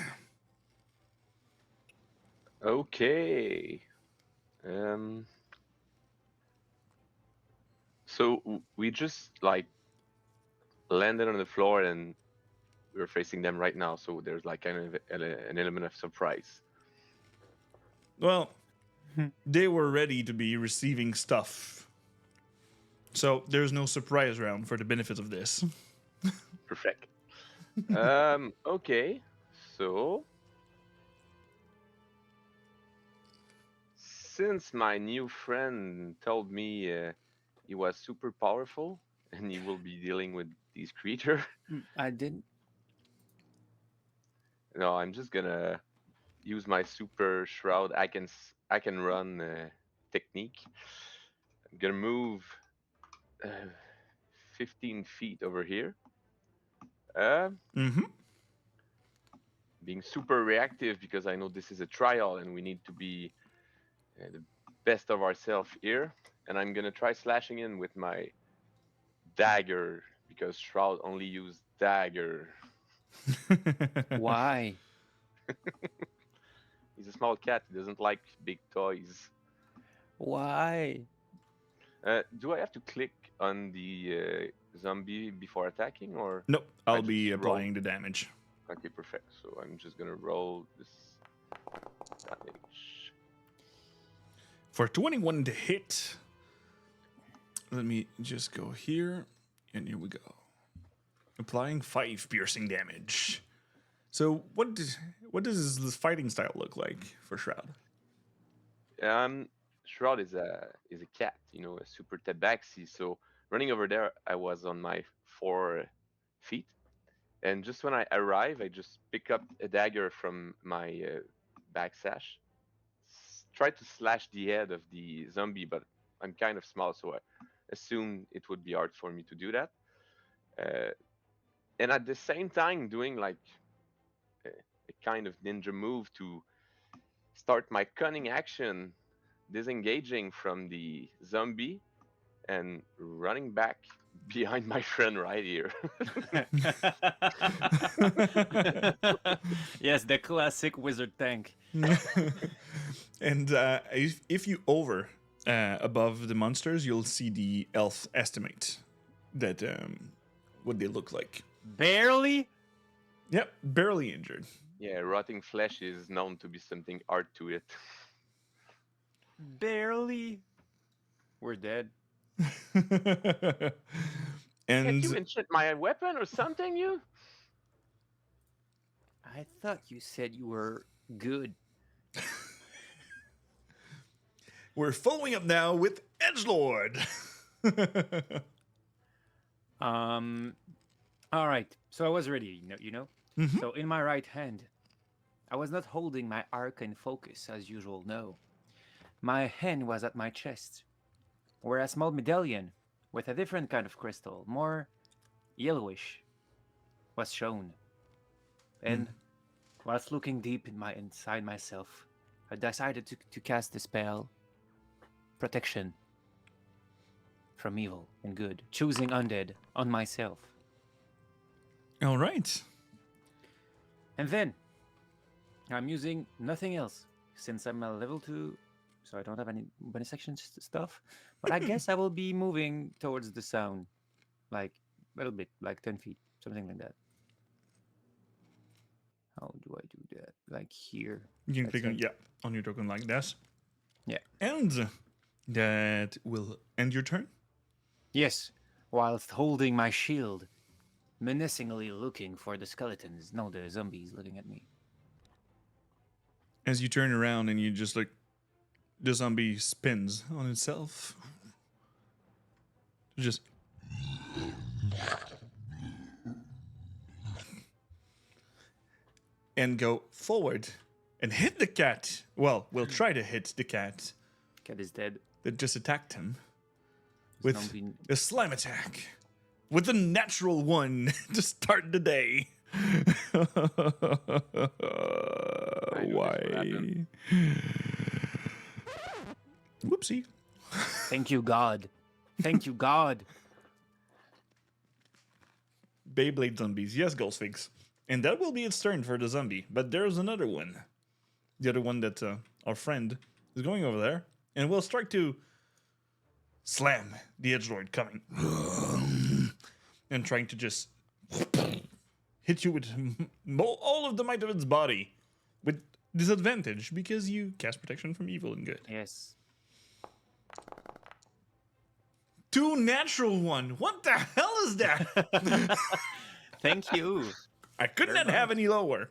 Okay. So we just like landed on the floor and we're facing them right now. So there's like kind of an element of surprise. Well, they were ready to be receiving stuff. So there's no surprise round for the benefit of this. Perfect. Okay. So since my new friend told me he was super powerful and he will be dealing with these creatures, I didn't. no, I'm just gonna use my super shroud. I can run technique. I'm gonna move 15 feet over here. Mm-hmm. Being super reactive because I know this is a trial and we need to be the best of ourselves here. And I'm gonna try slashing in with my dagger because Shroud only used dagger. Why? He's a small cat. He doesn't like big toys. Why? Do I have to click on the zombie before attacking, or Nope, I I'll be just roll? applying the damage. Okay, perfect. So I'm just gonna roll this damage. For 21 to hit, let me just go here, and here we go. Applying 5 piercing damage. So what does this fighting style look like for Shroud? Shroud is a cat, a super tabaxi. So running over there, I was on my 4 feet, and just when I arrive, I just pick up a dagger from my back sash, try to slash the head of the zombie, but I'm kind of small, so I assume it would be hard for me to do that. And at the same time, doing like a kind of ninja move to start my cunning action, disengaging from the zombie and running back behind my friend right here. Yes, the classic wizard tank. And if you over above the monsters, you'll see the elf estimate that what they look like. Barely? Yep, barely injured. Yeah, rotting flesh is known to be something hard to it. Barely? We're dead. Can't And you enchant my weapon or something, you? I thought you said you were good. we're following up now with Edgelord. All right. So I was ready, you know? Mhm. So in my right hand, I was not holding my arcane focus as usual, no. My hand was at my chest, where a small medallion with a different kind of crystal, more yellowish, was shown. And whilst looking deep inside myself, I decided to cast the spell Protection from evil and good, choosing undead on myself. All right. And then I'm using nothing else since I'm a level 2, so I don't have any bonus action stuff. But I guess I will be moving towards the sound, like a little bit, like 10 feet, something like that. How do I do that? Like here. You can That's click on it. on your token like this. Yeah. And that will end your turn. Yes, whilst holding my shield, menacingly looking for the skeletons. No, the zombies looking at me. As you turn around and you just like the zombie spins on itself. Just and go forward and hit the cat. Well, we'll try to hit the cat Cat is dead. that just attacked him with Zombie- a slime attack. With a natural one to start the day. Why? Whoopsie. Thank you, God. Thank you, God. Beyblade zombies. Yes, Goldsphinx. And that will be its turn for the zombie. But there's another one. The other one that our friend is going over there. And we'll start to slam the edgelord coming. And trying to just hit you with all of the might of its body. With disadvantage because you cast protection from evil and good. Yes. 2 natural 1. What the hell is that? Thank you. I could Very not have any lower.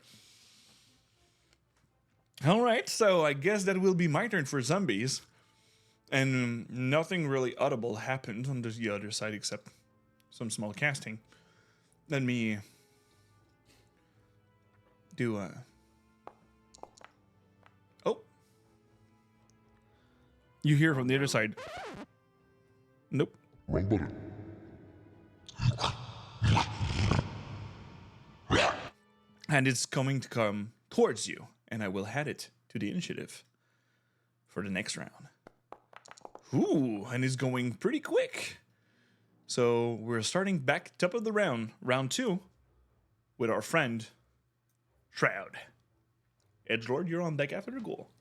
All right, so I guess that will be my turn for zombies. And nothing really audible happened on the other side except some small casting. Let me do a... Oh. You hear from the other side. Nope. Wrong button. and it's coming to come towards you, and I will add it to the initiative for the next round. Ooh, and it's going pretty quick. So we're starting back top of the round 2, with our friend Shroud. Edgelord, you're on deck after the goal.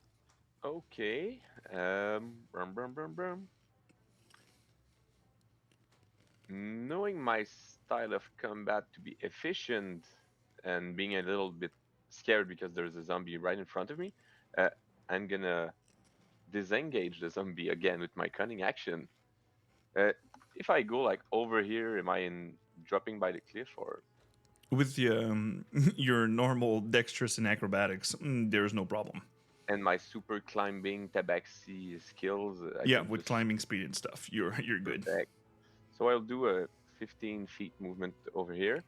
Okay. Brum, brum, brum, brum. Knowing my style of combat to be efficient and being a little bit scared because there's a zombie right in front of me, I'm gonna disengage the zombie again with my cunning action. If I go like over here, am I in dropping by the cliff or? With your normal dexterous and acrobatics, there's no problem. And my super climbing tabaxi skills. I Yeah, can with just climbing speed and stuff, you're good. protect. So I'll do a 15 feet movement over here.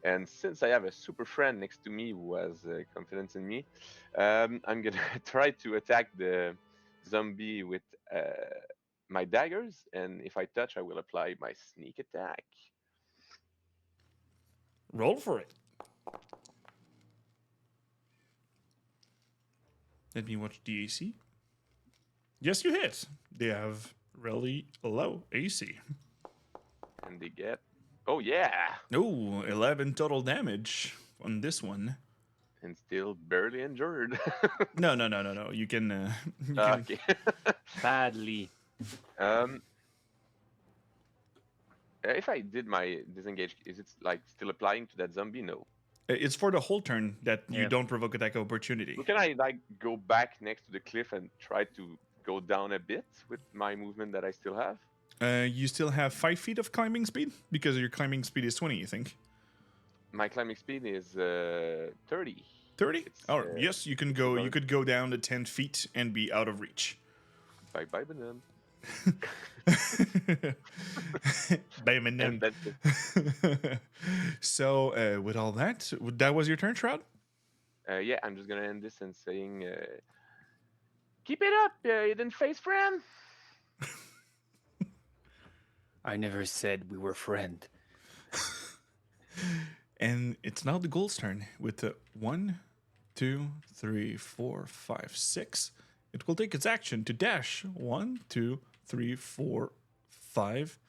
And since I have a super friend next to me who has confidence in me, I'm gonna try to attack the zombie with my daggers. And if I touch, I will apply my sneak attack. Roll for it. Let me watch the AC. Yes, you hit. They have really low AC. And they get, oh yeah, Oh, 11 total damage on this one. and still barely injured. No. You can. You can Okay. Badly. um, if I did my disengage, is it like still applying to that zombie? No. It's for the whole turn that you Yeah. don't provoke attack opportunity. So can I like go back next to the cliff and try to go down a bit with my movement that I still have? You still have 5 feet of climbing speed because your climbing speed is 20, you think. My climbing speed is 30. 30? It's, Oh, yes, you can go. You bonus. could go down to 10 feet and be out of reach. Bye bye, Banam. Bam And and that's it. So, with all that, that was your turn, Shroud? Yeah, I'm just gonna end this and saying, keep it up, you didn't face friend. I never said we were friend. And it's now the Ghoul's turn with the 1, 2, 3, 4, 5, 6. It will take its action to dash 1, 2, 3, 4, 5,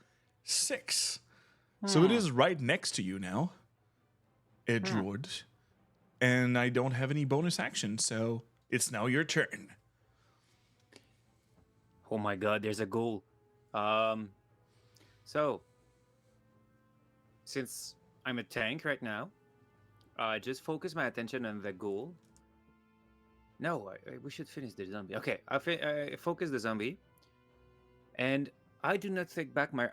6. So it is right next to you now, Edgewood. And I don't have any bonus action, so it's now your turn. Oh my god, there's a goal. So since I'm a tank right now, I just focus my attention on the goal. No, we should finish the zombie. Okay, I focus the zombie, and I do not take back my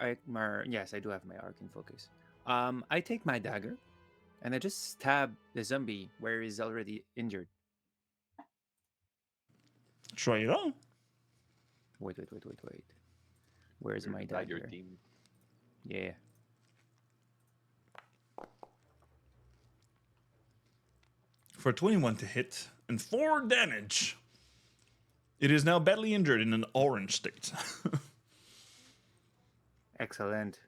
yes, I do have my arcane focus. I take my dagger, and I just stab the zombie where he's already injured. Try it on. Wait. Where's my Tiger dagger? team. Yeah. For 21 to hit and 4 damage. It is now badly injured in an orange state. Excellent.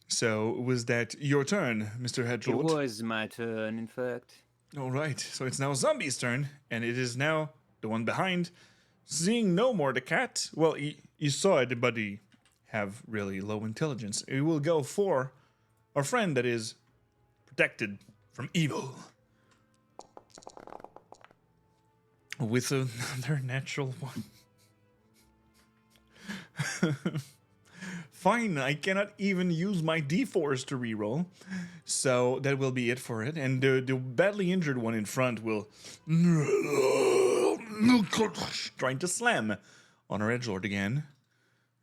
So, was that your turn, Mr. It Hedgelord? was my turn, in fact. All right, so it's now Zombie's turn, and it is now the one behind. Seeing no more the cat, well, he saw it, but he have really low intelligence. He will go for our friend that is protected from evil. With another natural one. Fine, I cannot even use my D4s to reroll. So that will be it for it. And the badly injured one in front will trying to slam on our edgelord again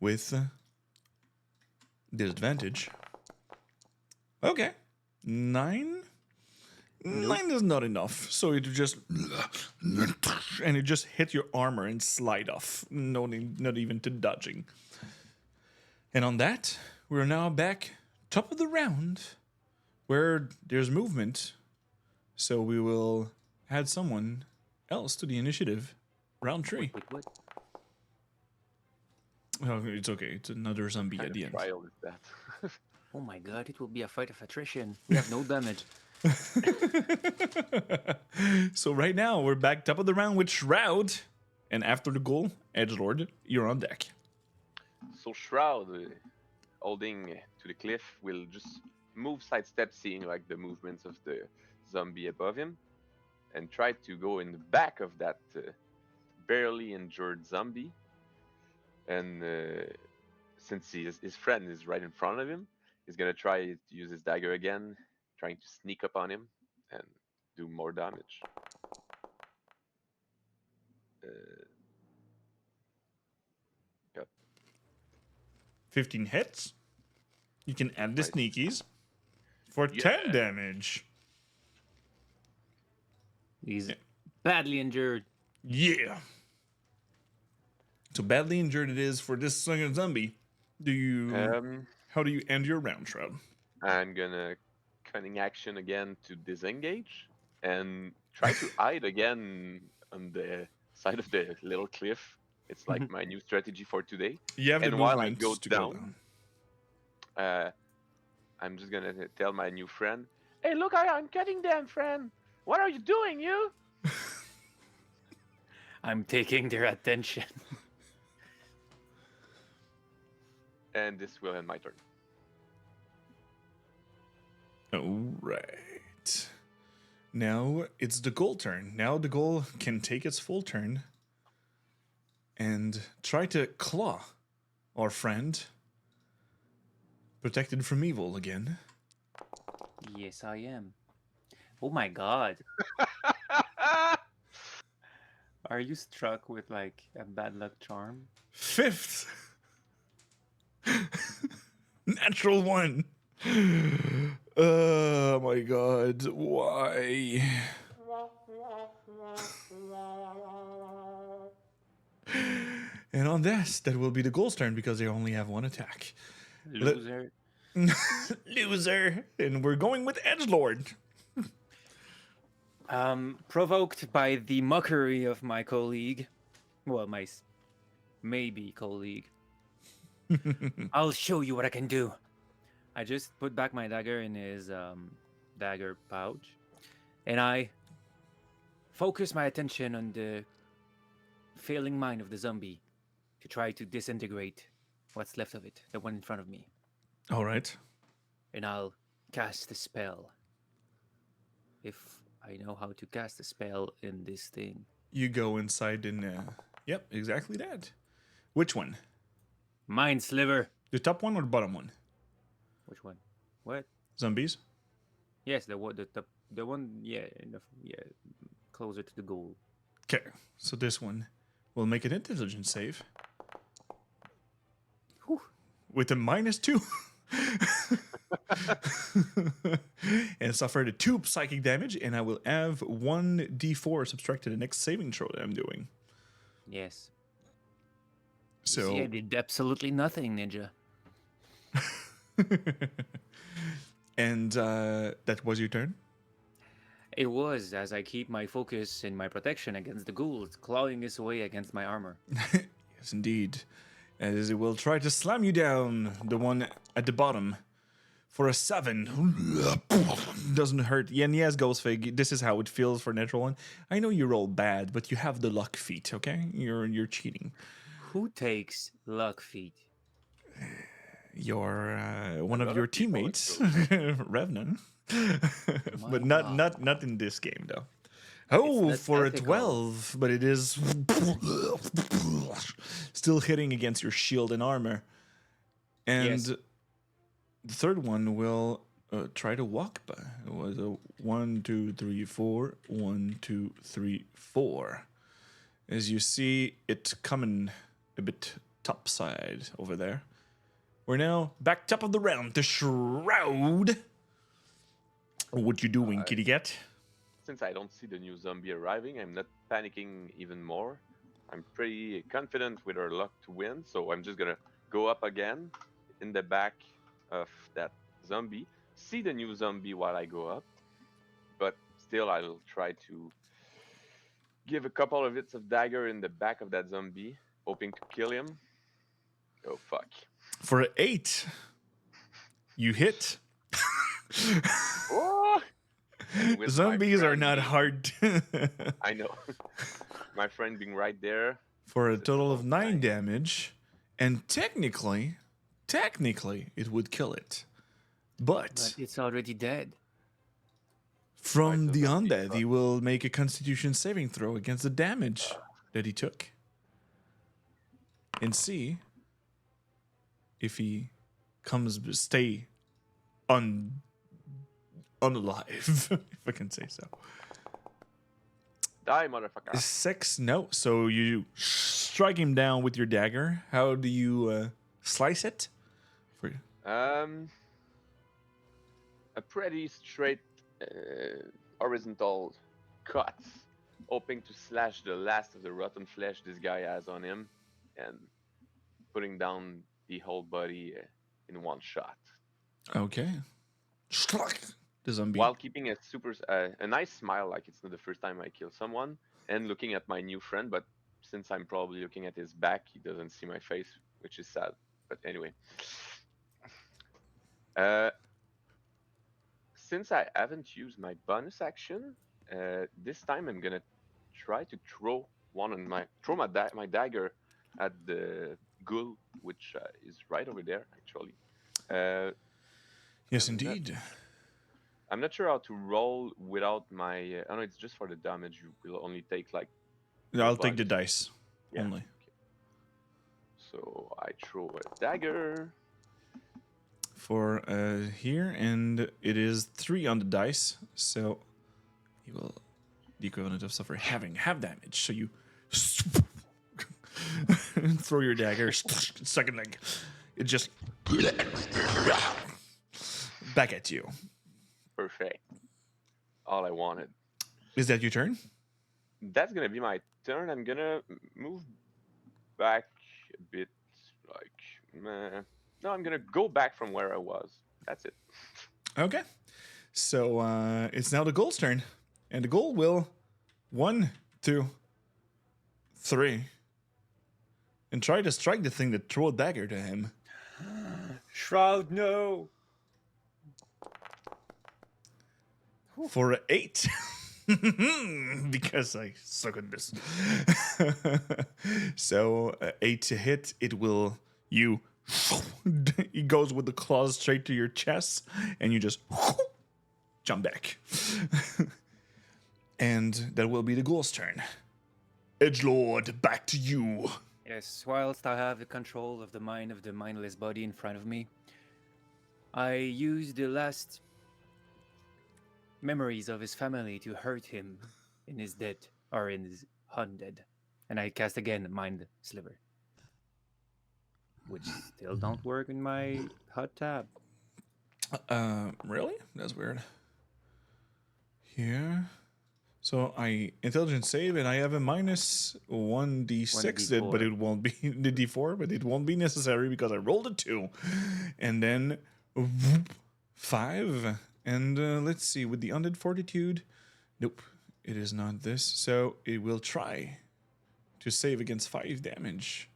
with disadvantage. Okay. 9? 9 is not enough. So it just and it just hit your armor and slide off. No, not even to dodging. And on that, we're now back top of the round where there's movement. So we will add someone else to the initiative. Round 3. Wait. Oh, it's okay. It's another zombie What at kind the of end. trial is that? Oh my god, it will be a fight of attrition. We have no damage. So right now we're back top of the round with Shroud, and after the goal, Edgelord, you're on deck. So Shroud, holding to the cliff, will just move, sidestep, seeing like the movements of the zombie above him, and try to go in the back of that barely injured zombie. And since his friend is right in front of him, he's gonna try to use his dagger again, trying to sneak up on him and do more damage. Yep. 15 hits. You can add the Nice. sneakies for 10 damage. He's badly injured. Yeah. So badly injured it is for this second zombie. How do you end your round, Shroud? I'm gonna cunning action again to disengage and try to hide again on the side of the little cliff. It's like my new strategy for today. You have the And while I movement go to down, I'm just gonna tell my new friend, "Hey, look, I'm cutting them, friend. What are you doing, you?" I'm taking their attention. And this will end my turn. All right. Now it's the goal turn. Now the goal can take its full turn and try to claw our friend, protected from evil again. Yes, I am. Oh my god. Are you struck with like a bad luck charm? 5th. Natural 1. Oh my god. Why? And on this, that will be the goal's turn because they only have one attack. Loser. Loser. And we're going with Edgelord. Provoked by the mockery of my colleague, well, my maybe colleague, I'll show you what I can do. I just put back my dagger in his dagger pouch, and I focus my attention on the failing mind of the zombie to try to disintegrate what's left of it, the one in front of me. All right. And I'll cast the spell. If I know how to cast a spell in this thing. You go inside and, yep, exactly that. Which one? Mind Sliver. The top one or the bottom one? Which one? What? Zombies? Yes, the one, the one, yeah, closer to the goal. Okay, so this one will make an intelligence save. Whew. With a -2. And suffer the 2 psychic damage, and I will have 1d4 subtract to the next saving throw that I'm doing. Yes. So See, I did absolutely nothing, Ninja. And that was your turn? It was, as I keep my focus and my protection against the ghouls clawing his way against my armor. Yes, indeed. As it will try to slam you down, the one at the bottom, for a 7. Doesn't hurt. Yeah, and yes, Ghostfig, this is how it feels for natural 1. I know you roll bad, but you have the luck feat, okay? You're cheating. Who takes luck feat? Your one A of lot your of people teammates, would Revnan. But My not in this game though. Oh, not for a ethical. 12, but it is still hitting against your shield and armor. And Yes. the third one will try to walk by. It was a 1, 2, 3, 4. 1, 2, 3, 4. As you see it coming a bit topside over there. We're now back top of the round to Shroud. What you doing, kitty cat? Since I don't see the new zombie arriving, I'm not panicking even more. I'm pretty confident with our luck to win, so I'm just gonna go up again in the back of that zombie, see the new zombie while I go up, but still I'll try to give a couple of hits of dagger in the back of that zombie, hoping to kill him. Oh fuck. For an 8, you hit. Oh! And with my Zombies are friend not being- hard I know. My friend being right there. for a It's total of almost 9 nine. damage, and technically, it would kill it. But But it's already dead. from Right, the so zombie undead, fuck. he will make a Constitution saving throw against the damage that he took, and see if he stay unalive, if I can say so. Die, motherfucker. 6, no. So you strike him down with your dagger. How do you slice it? For A pretty straight horizontal cut, hoping to slash the last of the rotten flesh this guy has on him, and putting down the whole body in one shot, Okay. The zombie. while keeping a nice smile, like it's not the first time I kill someone, and looking at my new friend. But since I'm probably looking at his back, he doesn't see my face, which is sad. But anyway, since I haven't used my bonus action, this time I'm gonna try to throw my dagger at the ghoul, which is right over there, actually. Yes, I'm not- indeed. I'm not sure how to roll without my. Oh no, it's just for the damage. You will only take like. I'll take the bonus. dice Yeah. only. So I throw a dagger. For here, and it is 3 on the dice, so you will the equivalent of suffer half damage. So you throw your dagger, second leg, it just back at you. Perfect. All I wanted. Is that your turn? That's gonna be my turn. I'm gonna move back a bit. No, I'm gonna go back from where I was. That's it. Okay. So it's now the goal's turn, and the goal will 1, 2, 3, and try to strike the thing that threw a dagger to him. Shroud, no. For 8. Because I suck at this. So 8 to hit, it will he goes with the claws straight to your chest, and you just jump back. And that will be the ghoul's turn. Edgelord, back to you. Yes, whilst I have the control of the mind of the mindless body in front of me, I use the last memories of his family to hurt him in his dead or in his undead. And I cast again Mind Sliver, which still don't work in my hot tab. Really? That's weird. Here. So I intelligence save, and I have a minus 1d6, D4. but it won't be the d4, but it won't be necessary because I rolled a 2, and then 5, and let's see, with the undead fortitude, nope, it is not this. So it will try to save against 5 damage.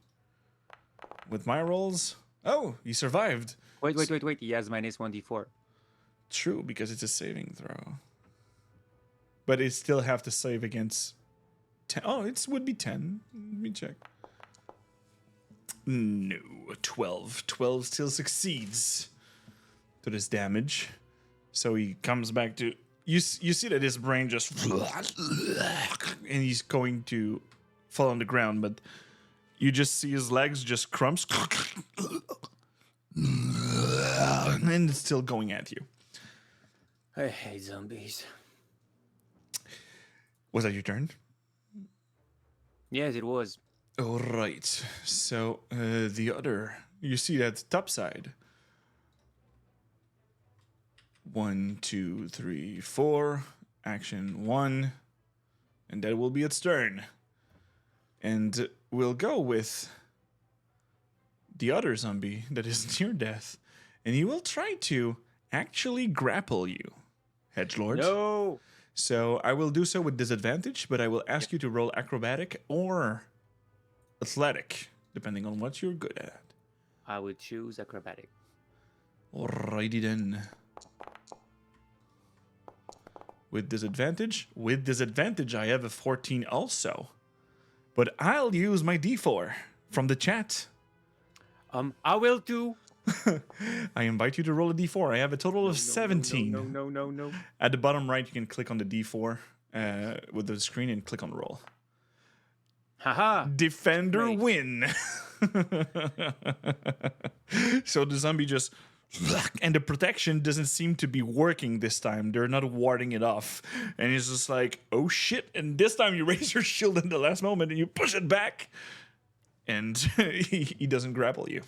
With my rolls, oh, he survived. Wait. He has minus 1d4. True, because it's a saving throw. But it still have to save against 10. Oh, it would be 10. Let me check. No, 12. 12 still succeeds to this damage. So he comes back to... You see that his brain just... And he's going to fall on the ground, but you just see his legs just crumps. And it's still going at you. I hate zombies. Was that your turn? Yes, it was. All right. So the other, you see that top side. 1, 2, 3, 4. Action 1, and that will be its turn. And we'll go with the other zombie that is near death, and he will try to actually grapple you, Hedgelord. No! So I will do so with disadvantage, but I will ask you to roll acrobatic or athletic, depending on what you're good at. I would choose acrobatic. Alrighty then. With disadvantage? With disadvantage, I have a 14 also. But I'll use my d4 from the chat. I will too. I invite you to roll a d4. I have a total of 17. No. At the bottom right, you can click on the d4 with the screen and click on roll. Haha. Defender Great. win. So the zombie just... And the protection doesn't seem to be working this time. They're not warding it off. And he's just like, oh shit. And this time you raise your shield in the last moment and you push it back. And he doesn't grapple you.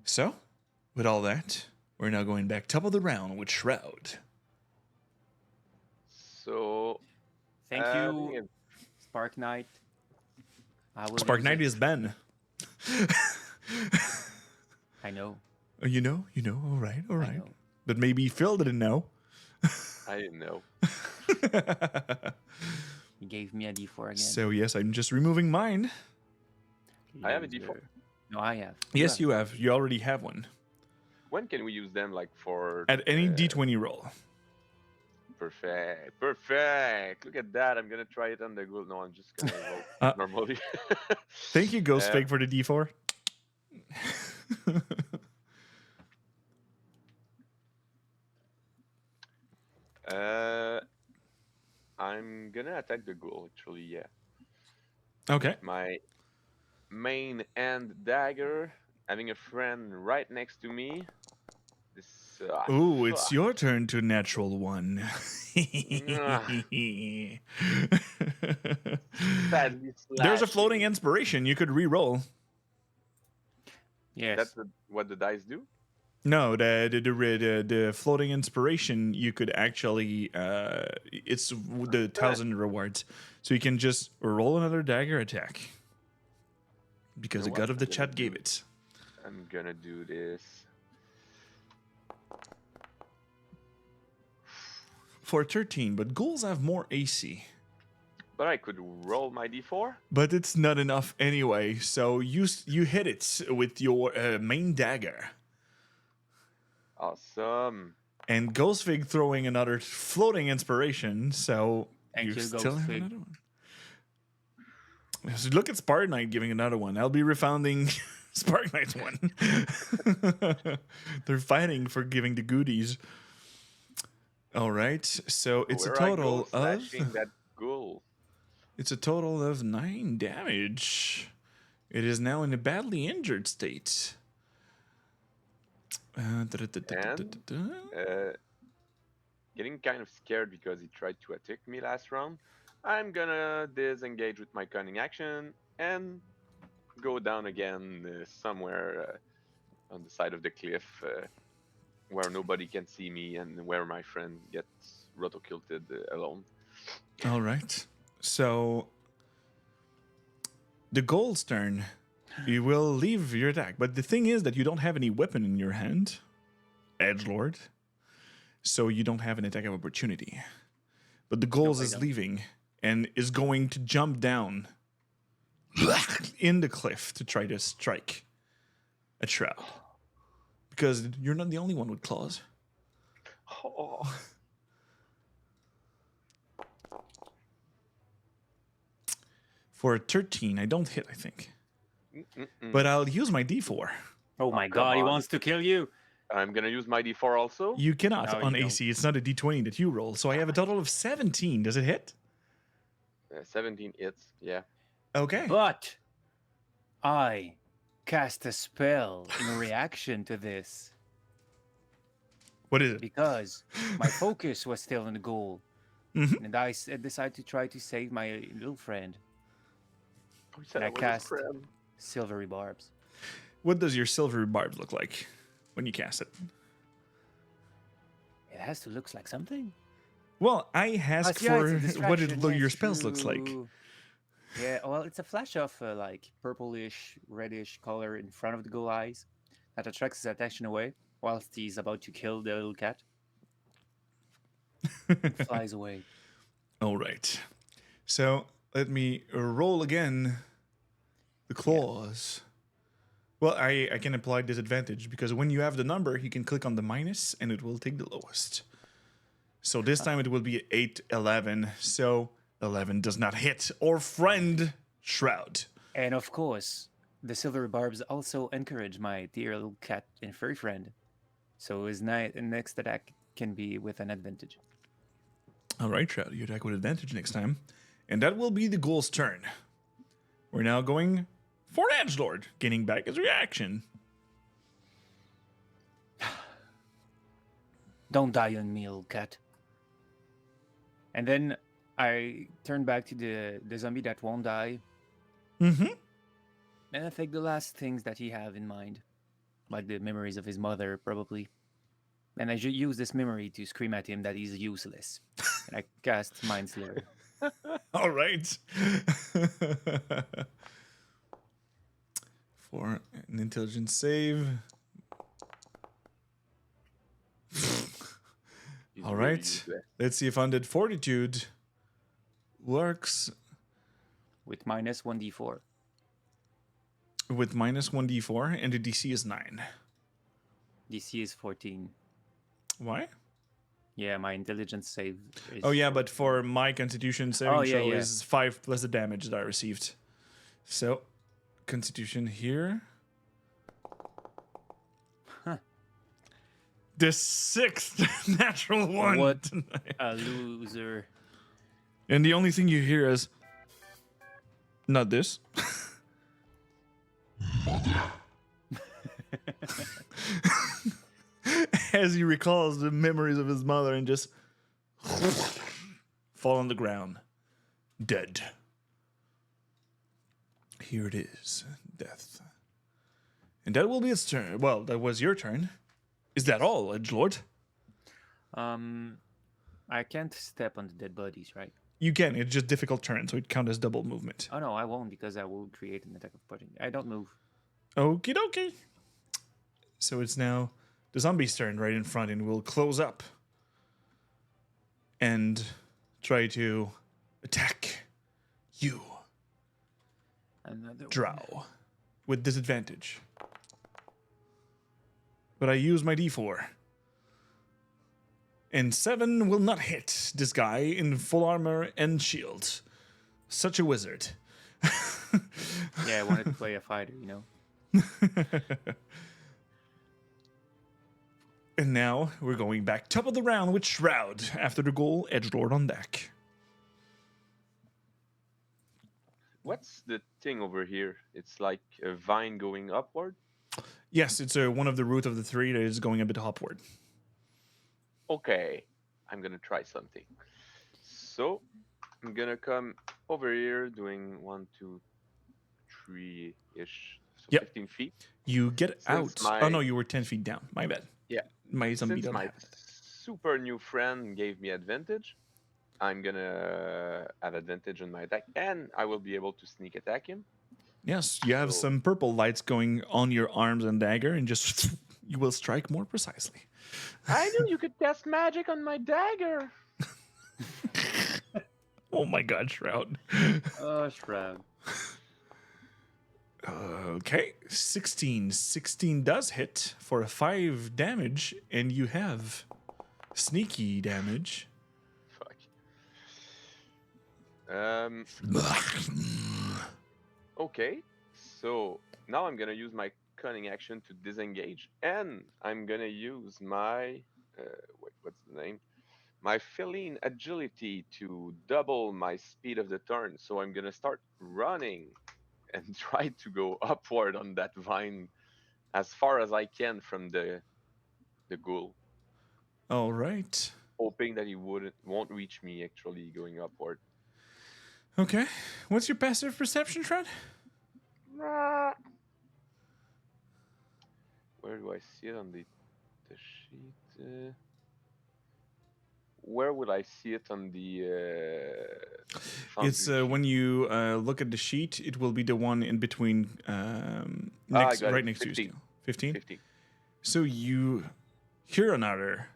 So, with all that, we're now going back top of the round with Shroud. So Thank I you, think Spark Knight. I will Spark use Knight it. is Ben. I know. Oh, you know, all right. I know. But maybe Phil didn't know. I didn't know. He gave me a D4 again. So yes, I'm just removing mine. I have a D4. No, I have. Yes, you have. You already have one. When can we use them? Like for At any D20 roll. Perfect. Look at that. I'm gonna try it on the ghoul. No, I'm just gonna roll normally. Thank you, Ghost Fig, for the D4. I'm gonna attack the ghoul. Actually, yeah. Okay. My main and dagger. Having a friend right next to me. This. Ooh, it's your turn to natural one. Badly There's a floating slashing. inspiration. You could re-roll. Yes. That's what the dice do. No, the floating inspiration, you could actually it's the 1,000 rewards, so you can just roll another dagger attack because You the know god what? of the I'm chat gonna gave do- it. I'm gonna do this. For 13, but ghouls have more AC. But I could roll my d4. But it's not enough anyway, so you hit it with your main dagger. Awesome. And Ghostfig throwing another floating inspiration, so Thank you, still have Ghostfig. another one. So look at Spark Knight giving another one. I'll be refounding Spark Knight's one. They're fighting for giving the goodies. All right, so it's Where a total I go of slashing that ghoul. 9 damage. It is now in a badly injured state. Getting kind of scared because he tried to attack me last round. I'm gonna disengage with my cunning action and go down again somewhere on the side of the cliff where nobody can see me and where my friend gets roto-kilted alone. All right. So the Gold's turn. You will leave your attack, but the thing is that you don't have any weapon in your hand, Edgelord. So you don't have an attack of opportunity. But the Gold is leaving and is going to jump down in the cliff to try to strike a Shroud. Because you're not the only one with claws. Oh. For a 13, I don't hit, I think. But I'll use my D4. Oh my come god, he on. wants to kill you. I'm gonna use my d4 also. You cannot No, on you AC. It's not a D20 that you roll. So I have a total of 17. Does it hit? 17 hits, yeah. Okay. But I cast a spell in reaction to this What is it? because my focus was still on the goal. Mhm. And I decided to try to save my little friend, Oh, he said And I I was cast- his friend. Silvery Barbs. What does your silver barb look like when you cast it? It has to look like something. Well, I asked Yeah, for it's a what distraction, your it's spells looks like. true. Yeah, well, it's a flash of like purplish, reddish color in front of the ghoul eyes that attracts his attention away whilst he's about to kill the little cat. It flies away. All right. So let me roll again. The claws. Well, I can apply disadvantage because when you have the number, you can click on the minus and it will take the lowest. So this time it will be 8, 11. So 11 does not hit or friend Shroud. And of course, the silver barbs also encourage my dear little cat and furry friend. So his next attack can be with an advantage. All right, Shroud, you attack with advantage next time. And that will be the ghoul's turn. We're now going for Edgelord, gaining back his reaction. Don't die on me, little cat. And then I turn back to the zombie that won't die. Mm-hmm. And I think the last things that he have in mind, like the memories of his mother, probably. And I should use this memory to scream at him that he's useless. And I cast Mind Slayer. All right. For an intelligence save. He's All really right. useless. Let's see if Undead Fortitude works With minus 1d4. with minus 1d4, and the DC is 9. DC is 14. Why? Yeah, my intelligence save is. Oh, yeah, but for my Constitution saving Oh, yeah, throw yeah. is 5 plus the damage that I received. So, Constitution here. Huh. The 6th natural one. What tonight. a loser. And the only thing you hear is, not this. As he recalls the memories of his mother and just fall on the ground, dead. Here it is, death. And that will be its turn. Well, that was your turn. Is that all, Edgelord? I can't step on the dead bodies, right? You can. It's just difficult turn, so it counts as double movement. Oh no, I won't because I will create an attack of opportunity. I don't move. Okie dokie. So it's now the zombie's turn right in front, and we'll close up and try to attack you, Another one. Drow, with disadvantage. But I use my d4. And 7 will not hit this guy in full armor and shield. Such a wizard. Yeah, I wanted to play a fighter, you know. And now we're going back top of the round with Shroud after the goal, Edgelord on deck. What's the thing over here? It's like a vine going upward. Yes, it's one of the root of the 3 that is going a bit upward. Okay, I'm gonna try something. So I'm gonna come over here, doing 1, 2, 3 ish, so Yep. 15 feet. You get Since out. Oh no, my- you were 10 feet down. My bad. Yeah. My zombie Since don't my have it. super new friend gave me advantage, I'm gonna have advantage on my attack, and I will be able to sneak attack him. Yes, you have So- some purple lights going on your arms and dagger, and just you will strike more precisely. I knew you could cast magic on my dagger. Oh my god, Shroud. Oh, Shroud. Okay, 16. 16 does hit for a 5 damage, and you have sneaky damage. Fuck. Okay, so now I'm gonna use my cunning action to disengage, and I'm gonna use my wait, what's the name? My feline agility to double my speed of the turn. So I'm gonna start running and try to go upward on that vine as far as I can from the ghoul, All right. hoping that he won't reach me actually going upward. Okay. What's your passive perception, Shroud? Where do I see it on the sheet? Where would I see it on the? It's foundry when sheet? you look at the sheet, it will be the one in between, I next, got right it. next to you. 15. Scale. 15? 50. So you hear another.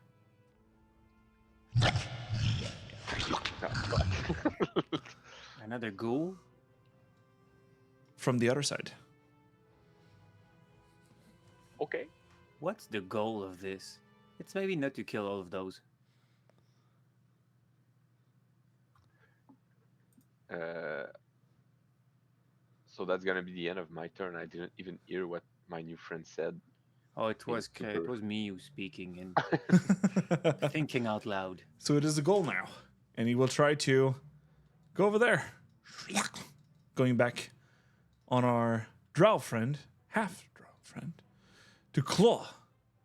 Oh, fuck. Another ghoul? From the other side. Okay. What's the goal of this? It's maybe not to kill all of those. Uh, so that's gonna be the end of my turn. I didn't even hear what my new friend said. Oh, it Being was it super. was me who speaking and thinking out loud. So it is the goal now. And he will try to go over there. Going back on our drow friend, half drow friend, to claw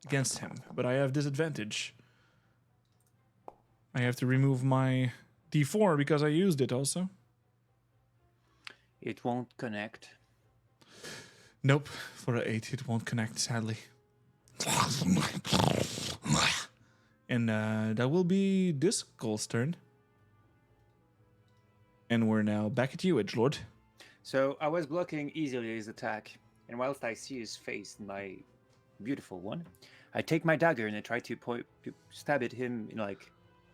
against him. But I have disadvantage. I have to remove my d4 because I used it also. It won't connect. Nope, for an 8 it won't connect, sadly. And that will be this goal's turn. And we're now back at you, Edgelord. So I was blocking easily his attack, and whilst I see his face, my beautiful one, I take my dagger and I try to stab at him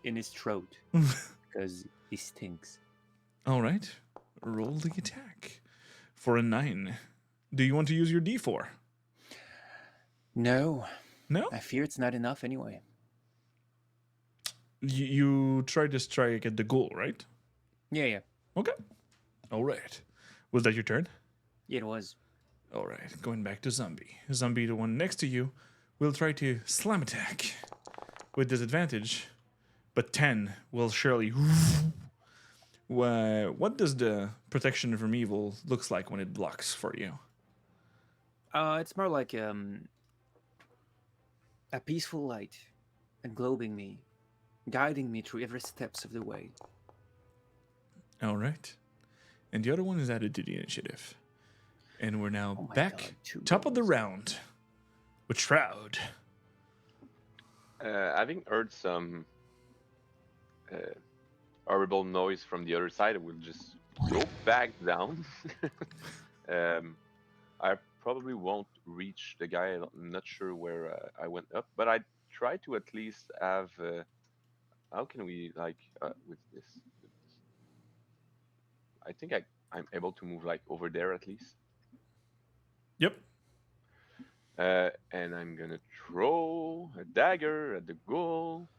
in his throat because he stinks. All right, roll the attack for a 9. Do you want to use your d4? No, No? I fear it's not enough anyway. You tried to strike at the ghoul, right? Yeah. Okay. All right. Was that your turn? It was. All right, going back to Zombie. Zombie, the one next to you, will try to slam attack with disadvantage, but 10 will surely. What does the protection from evil looks like when it blocks for you? It's more like a peaceful light englobing me, guiding me through every steps of the way. All right. And the other one is added to the initiative. And we're now Oh my back, God, 2 top of the rolls. round, with Shroud. Having heard some horrible noise from the other side, I will just go back down. I probably won't reach the guy. I'm not sure where I went up, but I try to at least have. How can we with this? I think I'm able to move over there at least. Yep. And I'm gonna throw a dagger at the ghoul.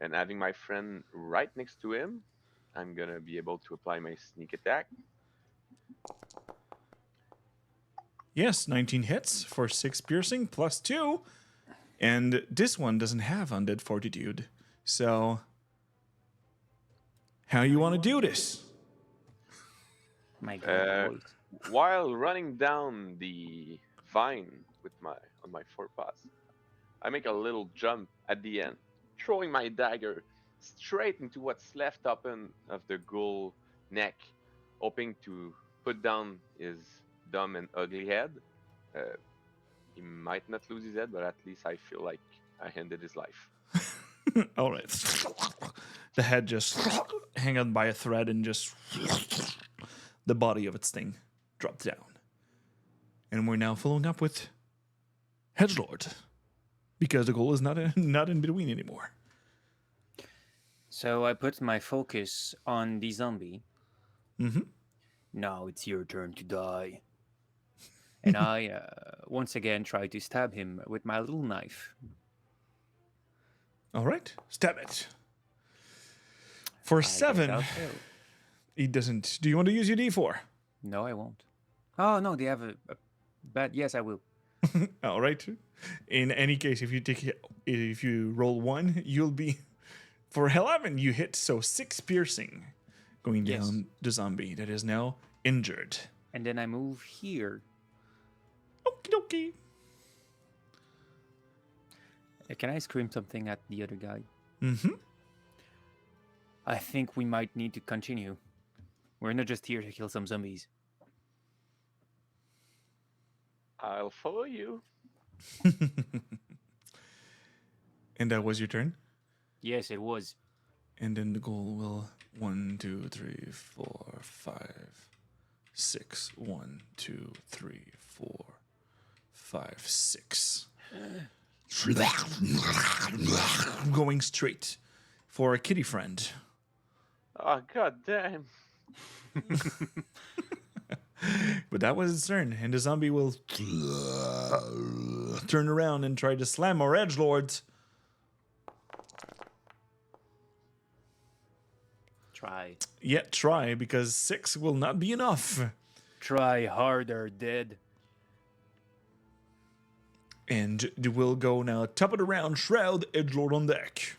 And having my friend right next to him, I'm gonna be able to apply my sneak attack. Yes, 19 hits for 6 piercing plus 2. And this one doesn't have undead fortitude. So, how you want to do this? My God, Uh, While running down the vine on my forepaws, I make a little jump at the end, throwing my dagger straight into what's left open of the ghoul neck, hoping to put down his dumb and ugly head. He might not lose his head, but at least I feel like I ended his life. All right. The head just hang on by a thread and just the body of its thing dropped down. And we're now following up with Hedgelord, because the goal is not in between anymore. So I put my focus on the zombie. Mm-hmm. Now it's your turn to die. And I once again try to stab him with my little knife. All right, stab it. For I guess 7, I'll fail. he doesn't. Do you want to use your d4? No, I won't. Oh no, they have a bad. Yes, I will. All right. In any case, if you roll 1, you'll be for 11. You hit, so 6 piercing, going Yes. down the zombie that is now injured. And then I move here. Okie dokie. Can I scream something at the other guy? Mm-hmm. I think we might need to continue. We're not just here to kill some zombies. I'll follow you. And that was your turn. Yes, it was. And then the goal will 1, 2, 3, 4, 5, 6. 1, 2, 3, 4, 5, 6. Going straight for a kitty friend. Oh, god damn. But that was its turn, and the zombie will turn around and try to slam our edgelords. Try. Yeah, try, because 6 will not be enough. Try harder, dead. And we'll go now top of the round, Shroud, Edgelord on deck.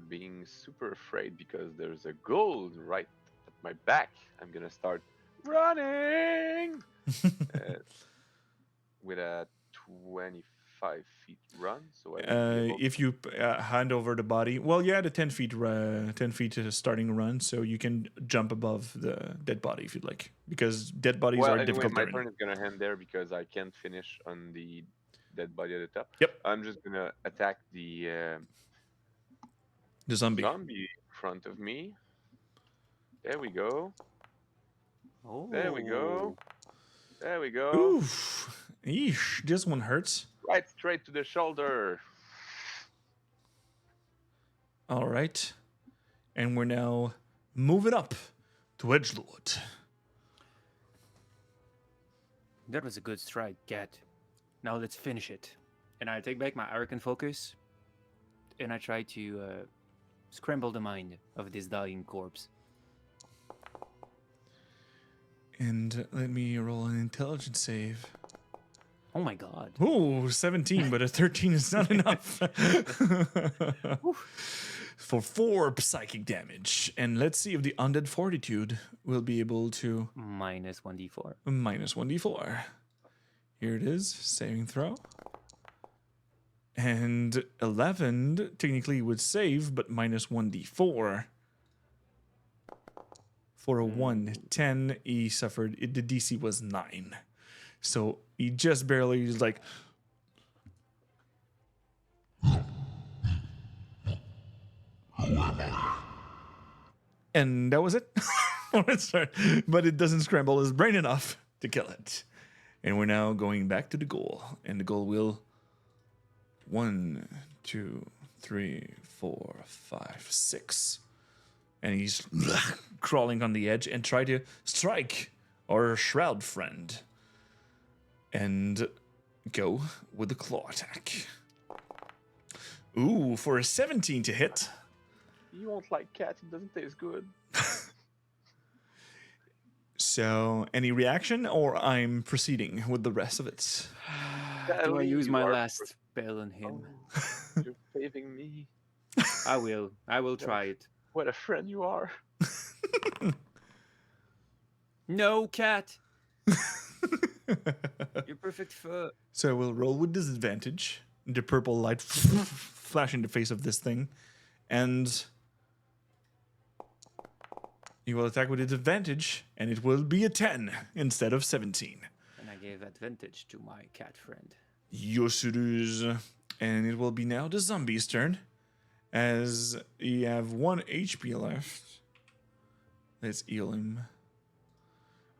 Being super afraid because there's a gold right at my back. I'm gonna start running with a 25 feet run. So I won't be able. If you hand over the body, well, yeah, the 10 feet, 10 feet is a starting run, so you can jump above the dead body if you'd like, because dead bodies Well, are anyway, difficult my terrain. turn is gonna end there because I can't finish on the dead body at the top. Yep. I'm just gonna attack the The zombie. zombie in front of me. There we go. Oh. There we go. There we go. Oof. Eesh, this one hurts. Right straight to the shoulder. All right. And we're now moving up to Edgelord. That was a good strike, Cat. Now let's finish it. And I take back my arrogant focus, and I try to scramble the mind of this dying corpse. And let me roll an intelligence save. Oh my god. Ooh, 17, but a 13 is not enough. For 4 psychic damage. And let's see if the Undead Fortitude will be able to Minus 1d4. minus 1d4. Here it is, saving throw. And 11 technically would save, but minus 1d4. For a 1, 10, he suffered, the DC was 9. So he just barely is like, and that was it. But it doesn't scramble his brain enough to kill it. And we're now going back to the goal. And the goal will 1, 2, 3, 4, 5, 6. And he's crawling on the edge and try to strike our Shroud friend. And go with the claw attack. Ooh, for a 17 to hit. You won't like cat, it doesn't taste good. So, any reaction, or I'm proceeding with the rest of it? Do I use You my are last spell on him? You're saving me. I will. I will try it. What a friend you are. No, Cat! Your perfect foot. So I will roll with disadvantage. The purple light flash in the face of this thing. And you will attack with disadvantage, and it will be a 10 instead of 17. And I gave advantage to my cat friend. Yes, it is. And it will be now the zombie's turn. As you have 1 HP left. Let's heal him.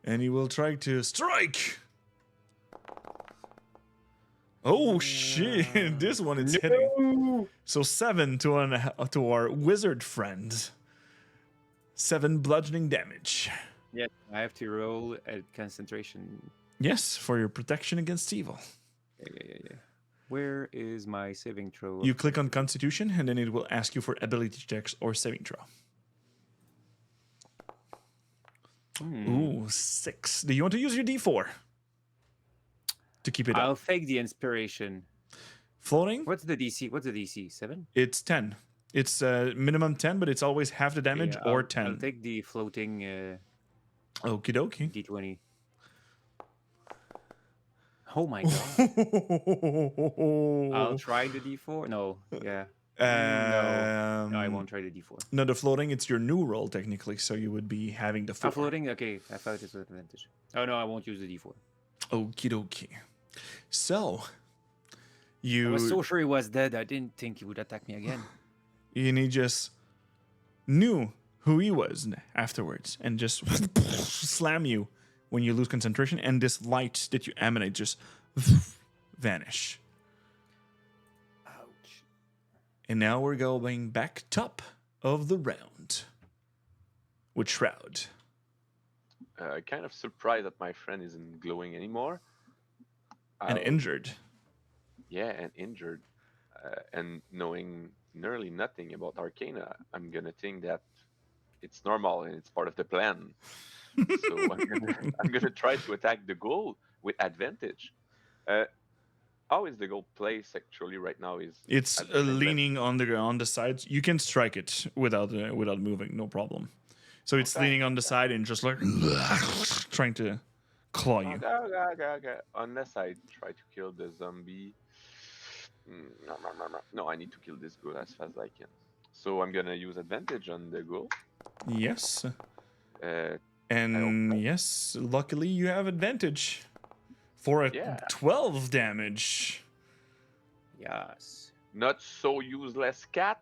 And he will try to strike! Oh shit, this one is hitting. So 7 to our wizard friend. 7 bludgeoning damage. Yeah, I have to roll a concentration. Yes, for your protection against evil. Yeah. Where is my saving throw? You click on Constitution, and then it will ask you for ability checks or saving throw. Ooh, 6. Do you want to use your D4 to keep it I'll up? take the inspiration. Floating? What's the DC? What's the DC? 7? It's 10. It's minimum 10, but it's always half the damage Yeah, or I'll 10. take the floating Okie dokie. D20. Oh my god. I'll try the D4. No, yeah. No, I won't try the D4. No, the floating, it's your new roll technically, so you would be having the 4. Floating? Okay, I thought it was an advantage. Oh no, I won't use the D4. Okie dokie. So, I you was so sure he was dead, I didn't think he would attack me again. and he just knew who he was afterwards and just slam you when you lose concentration, and this light that you emanate just vanish. Ouch. And now we're going back top of the round with Shroud. Kind of surprised that my friend isn't glowing anymore. And injured. Yeah, and injured. And knowing nearly nothing about Arcana, I'm gonna think that it's normal and it's part of the plan. So I'm gonna try to attack the goal with advantage. Uh, how is the goal placed actually right now? Is It's at the same level? leaning on the sides. You can strike it without moving, no problem. So it's Okay. leaning on the side and just like trying to claw you. Okay. Unless I try to kill the zombie. No, I need to kill this ghoul as fast as I can. So I'm gonna use advantage on the ghoul. Yes. Uh, And yes, luckily you have advantage for a Yeah. 12 damage. Yes. not so useless cat.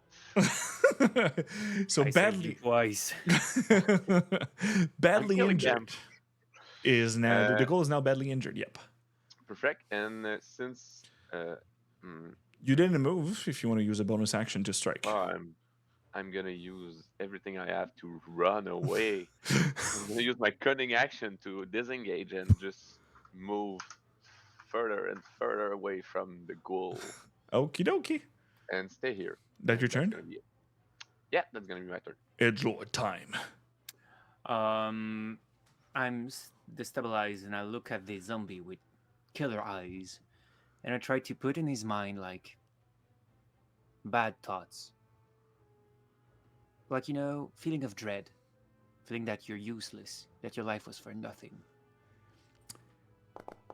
So I saved you badly twice. badly killing them. injured is now the goal is now badly injured. Yep. Perfect. And since You didn't move if you want to use a bonus action to strike. I'm gonna use everything I have to run away. I'm gonna use my cunning action to disengage and just move further and further away from the goal Okie dokie. and stay here. That your And turn? gonna be it. Yeah, that's gonna be my turn. Edgelord time. I'm destabilized and I look at the zombie with killer eyes and I try to put in his mind like bad thoughts. Like, feeling of dread, feeling that you're useless, that your life was for nothing.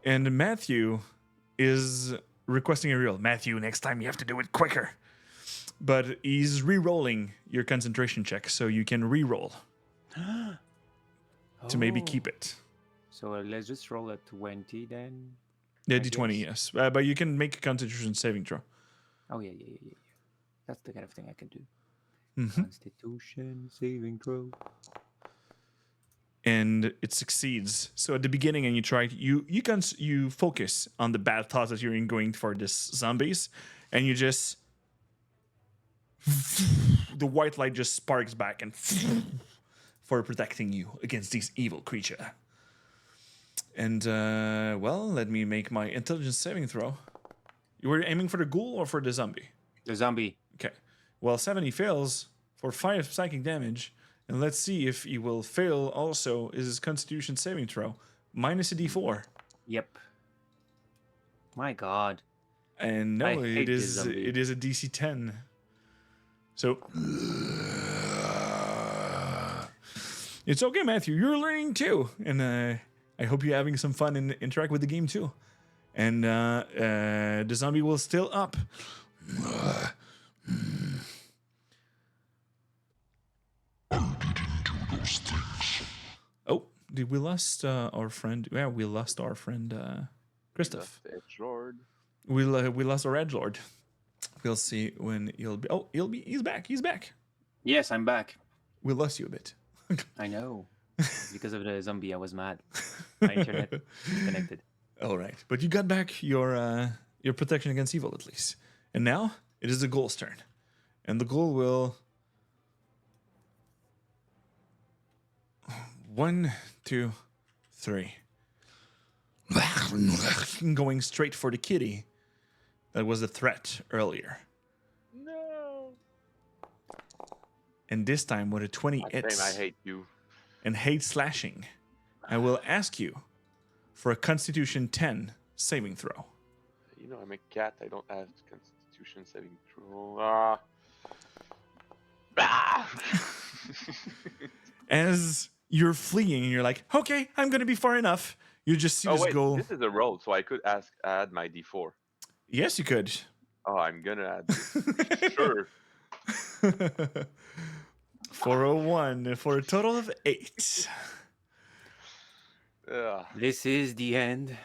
And Matthew is requesting a reroll. Matthew, next time you have to do it quicker. But he's re-rolling your concentration check, so you can re-roll to maybe keep it. So let's just roll a 20 then. Yeah, I D20, guess. yes. But you can make a concentration saving throw. Oh, yeah. That's the kind of thing I can do. Mm-hmm. Constitution saving throw. And it succeeds. So at the beginning, and you focus on the bad thoughts that you're going for this zombies, and you just the white light just sparks back and for protecting you against these evil creature. And well, let me make my intelligence saving throw. You were aiming for the ghoul or for the zombie? The zombie. Okay. Well, 70 fails for 5 psychic damage. And let's see if he will fail also his constitution saving throw. Minus a d4. Yep. My God. And no, I hate this zombie. it is a DC 10. So it's okay, Matthew. You're learning too. And I hope you're having some fun and interact with the game too. And the zombie will still up. Oh, did we lost our friend? Yeah, we lost our friend Christoph. Edgelord. We lost our edgelord. We'll see when he'll be. Oh, he's back. He's back. Yes, I'm back. We lost you a bit. I know. Because of the zombie, I was mad. My internet disconnected. All right, but you got back your protection against evil at least, and now it is the ghoul's turn, and the ghoul will 1, 2, 3, going straight for the kitty. That was a threat earlier, No. and this time with a 20 Damn, hits I hate you. and hate slashing, I will ask you for a Constitution 10 saving throw. You know, I'm a cat. I don't have Constitution saving throw. As you're fleeing, and you're like, okay, I'm gonna be far enough. You just see Oh this wait, ghoul. this is a roll, so I could add my D4. Yes, you could. Oh, I'm gonna add this. Sure. 401 for a total of 8. Ugh. This is the end.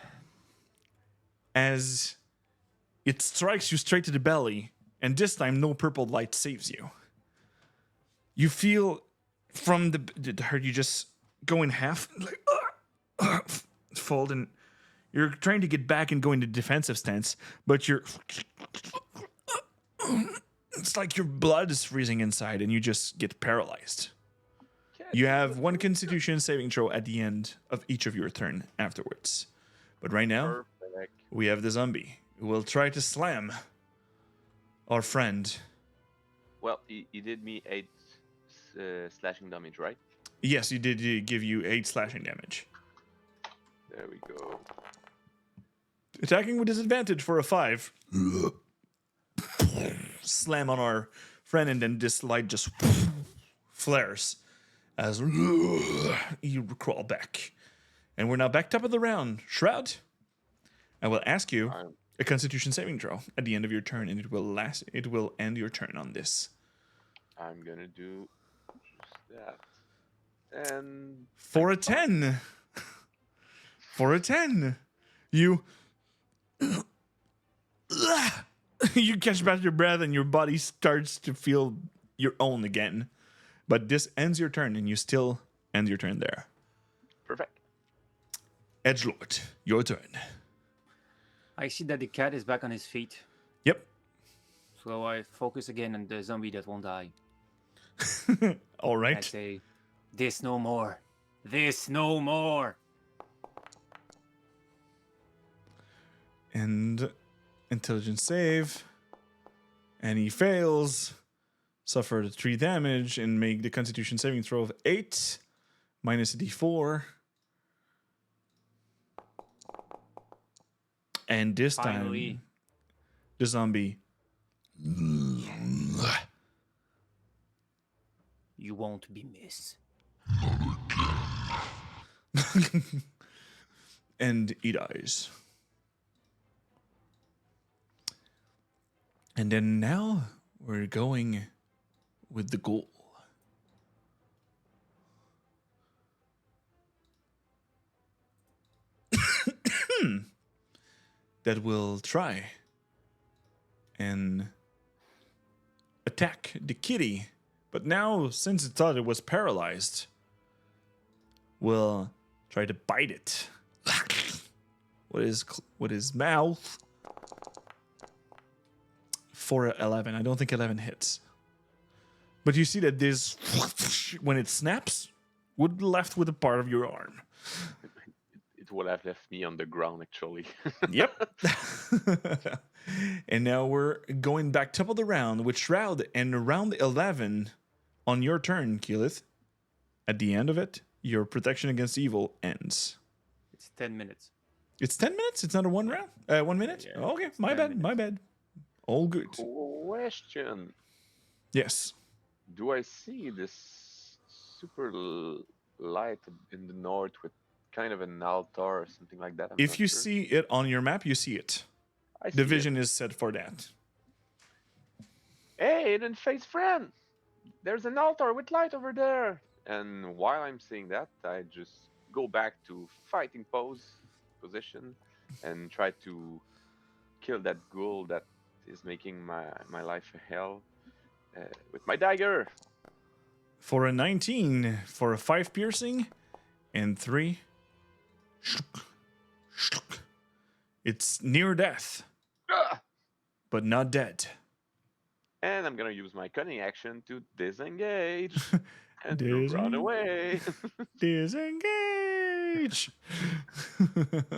As it strikes you straight to the belly, and this time no purple light saves you. You feel from the hurt, you just go in half, like fold, and you're trying to get back and go into defensive stance, but you're. It's like your blood is freezing inside, and you just get paralyzed. You have one Constitution saving throw at the end of each of your turn afterwards. But right now, Perfect. we have the zombie who will try to slam our friend. Well, he did me 8 slashing damage, right? Yes, he did give you 8 slashing damage. There we go. Attacking with disadvantage for a 5. Slam on our friend, and then this light just flares as you crawl back. And we're now back top of the round. Shroud, I will ask you I'm- a Constitution saving throw at the end of your turn, and it will end your turn on this. I'm gonna do just that. And For I'm a fine. 10. For a 10. You you catch back your breath and your body starts to feel your own again. But this ends your turn, and you still end your turn there. Perfect. Edgelord, your turn. I see that the cat is back on his feet, Yep. so I focus again on the zombie that won't die. All I right. say, "This no more. This no more." And intelligence save. And he fails. Suffer the 3 damage and make the Constitution saving throw of 8 minus a d4. And this Finally. time, the zombie You won't be missed. and he dies. And then now we're going with the ghoul. That will try and attack the kitty. But now, since it thought it was paralyzed, will try to bite it with his mouth. For 11. I don't think 11 hits. But you see that this, when it snaps, would be left with a part of your arm. It would have left me on the ground, actually. Yep. And now we're going back top of the round with Shroud, and round 11 on your turn, Keyleth. At the end of it, your protection against evil ends. It's 10 minutes. It's 10 minutes? It's not a 1 round? 1 minute? Yeah, Okay, it's my 10 bad, my minutes. bad. All good. Question. Yes. Do I see this super light in the north with kind of an altar or something like that? I'm If not you sure. see it on your map, you see it. I see The it. vision is set for that. Hey, Hidden Face friend! There's an altar with light over there! And while I'm seeing that, I just go back to fighting position and try to kill that ghoul that is making my life a hell with my dagger. For a 19, for a 5 piercing, and 3. It's near death, Ah! but not dead. And I'm gonna use my cunning action to disengage and to run Disengage. away. Disengage.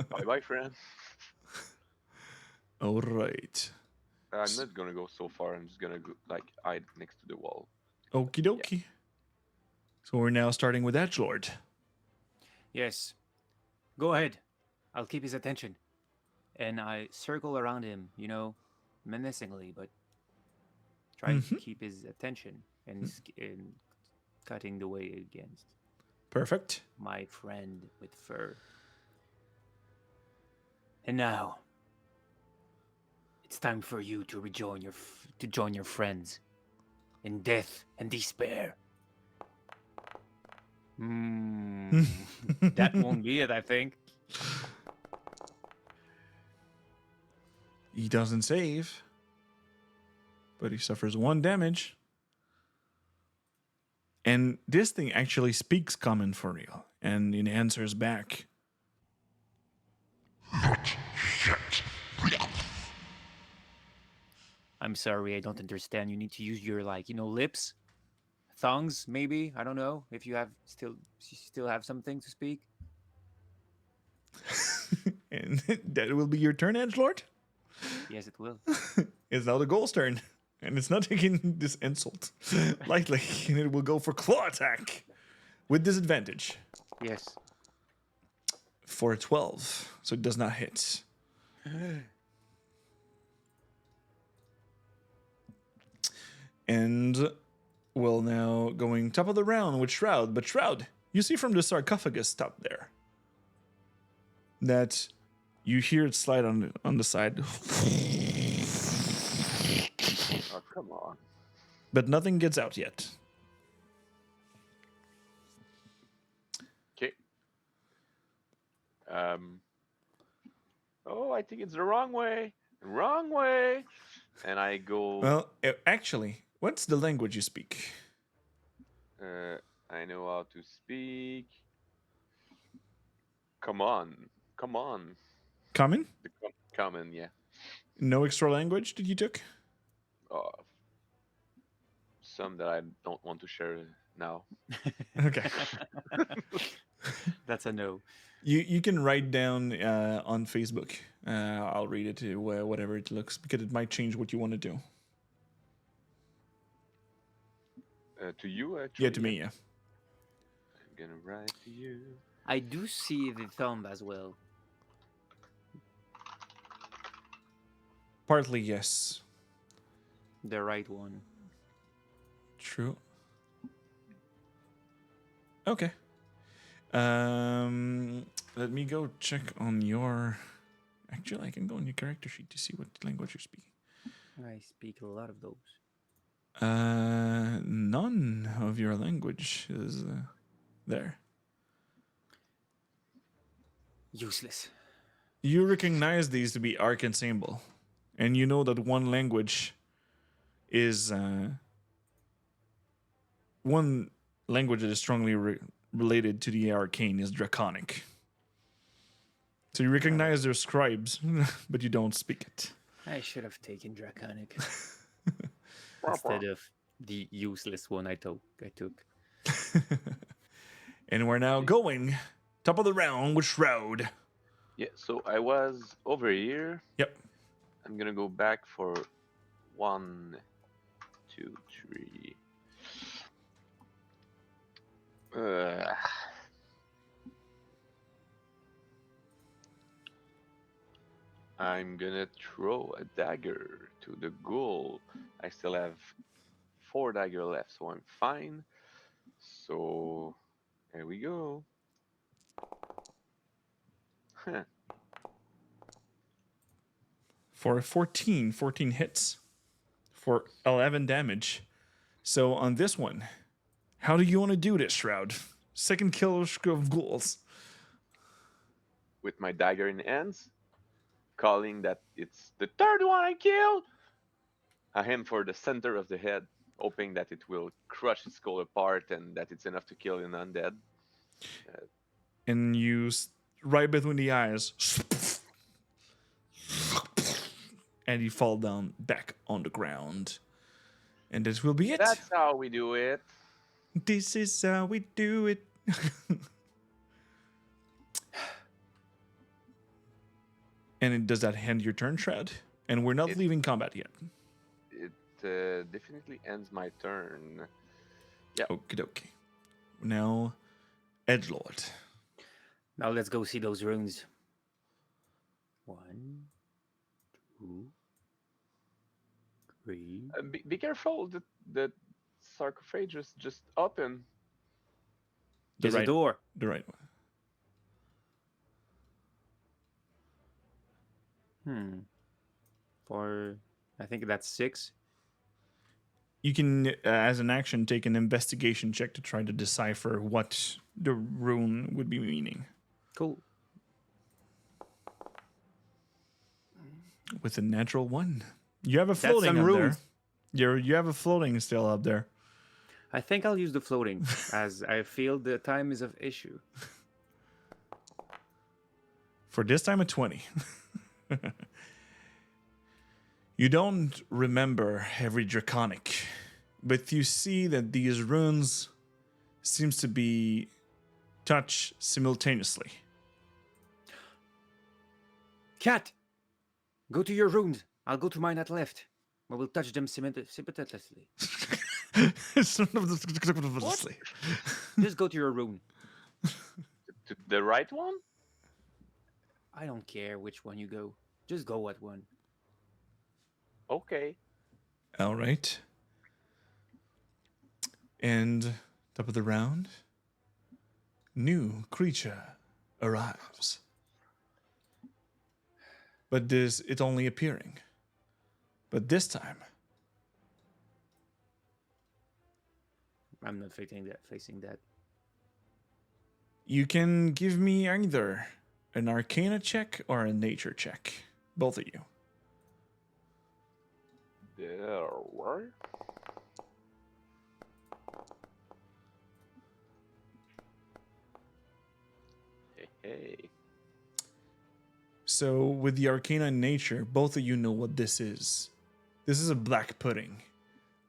Bye bye, friend. All right. I'm not gonna go so far. I'm just gonna go, like hide next to the wall. Okie dokie. So we're now starting with Edgelord. Yes. Go ahead. I'll keep his attention. And I circle around him, menacingly, but trying to keep his attention and cutting the way against Perfect. my friend with fur. And now, it's time for you to rejoin to join your friends in death and despair. That won't be it, I think. He doesn't save, but he suffers 1 damage. And this thing actually speaks common for real, and it answers back. I'm sorry, I don't understand. You need to use your lips, tongues, maybe. I don't know if you still have something to speak. And that will be your turn, Edgelord. Yes, it will. It's now the ghoul's turn. and it's not taking this insult lightly, and it will go for claw attack with disadvantage Yes. for a 12, so it does not hit. And we'll now going top of the round with Shroud. But Shroud, you see from the sarcophagus top there that you hear it slide on the side, Oh, come on. but nothing gets out yet. Okay. Oh, I think it's the wrong way. Wrong way. And I go. Well, actually, what's the language you speak? I know how to speak. Come on. Come on. Common? The common, yeah. No extra language that you took? Some that I don't want to share now. Okay. That's a no. You can write down on Facebook. I'll read it to whatever it looks, because it might change what you want to do. To you, actually. Yeah, to me, yeah. I'm gonna write to you. I do see the thumb as well. Partly yes. The right one. True. Okay. Let me go check on your. Actually, I can go on your character sheet to see what language you're speaking. I speak a lot of those. None of your language is there. Useless. You recognize these to be Arc and Symbol, and you know that one language is one language that is strongly related to the arcane is Draconic. So you recognize their scribes, but you don't speak it. I should have taken Draconic instead of the useless one I took. And we're now going top of the round with Shroud. Yeah, so I was over here. Yep. I'm gonna go back for 1, 2, 3. I'm gonna throw a dagger to the ghoul. I still have 4 dagger left, so I'm fine. So there we go. Huh. For 14 hits for 11 damage. So on this one, how do you want to do this, Shroud? Second kill of ghouls. With my dagger in hands, calling that it's the third one I killed. I aim for the center of the head, hoping that it will crush its skull apart and that it's enough to kill an undead. And you right between the eyes. And you fall down back on the ground. And this will be it. That's how we do it. This is how we do it. And does that end your turn, Shroud? And we're not leaving combat yet. It definitely ends my turn. Yeah. Okie dokie. Now, Edgelord. Now let's go see those runes. 1, 2, 3. Be careful. The sarcophagus just open. There's a door. The right one. For I think that's 6. You can, as an action, take an investigation check to try to decipher what the rune would be meaning. Cool. With a natural 1. You have a floating some up runes. there. You have a floating still up there. I think I'll use the floating, as I feel the time is of issue. For this time, a 20. You don't remember every draconic, but you see that these runes seems to be touched simultaneously. Cat, go to your runes. I'll go to mine at left. We will touch them simultaneously. Just go to your room. To the right one? I don't care which one you go. Just go at one. Okay. All right. And top of the round, new creature arrives. But it's only appearing. But this time, I'm not facing that. you can give me either an Arcana check or a Nature check. Both of you. There were. Hey. So, with the Arcana and Nature, both of you know what this is. This is a black pudding.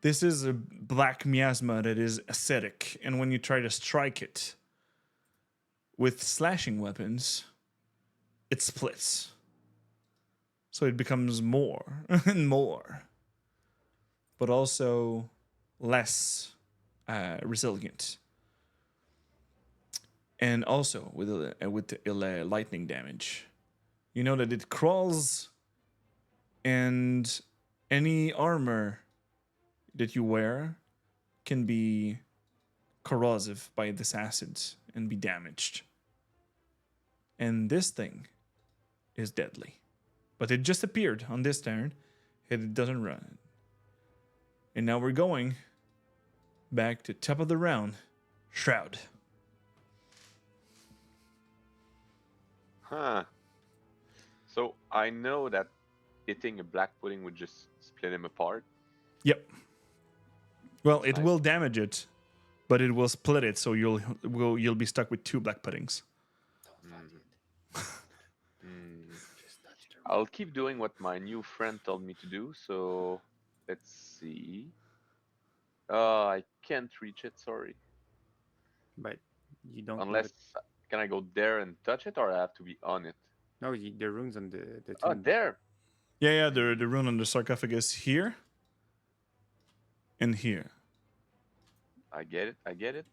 This is a black miasma that is acidic, and when you try to strike it with slashing weapons, it splits. So it becomes more and more, but also less resilient. And also with lightning damage. You know that it crawls, and any armor that you wear can be corrosive by this acid and be damaged. And this thing is deadly. But it just appeared on this turn, and it doesn't run. And now we're going back to top of the round, Shroud. Huh. So I know that hitting a black pudding would just split him apart. Yep. Well, it Nice. will damage it, but it will split it, so you'll be stuck with two black puddings. I'll keep doing what my new friend told me to do. So let's see. I can't reach it. Sorry. But you don't know Unless can I go there and touch it, or I have to be on it? No, the runes on the Oh, tomb. there. Yeah, the rune on the sarcophagus here and here. I get it. I get it.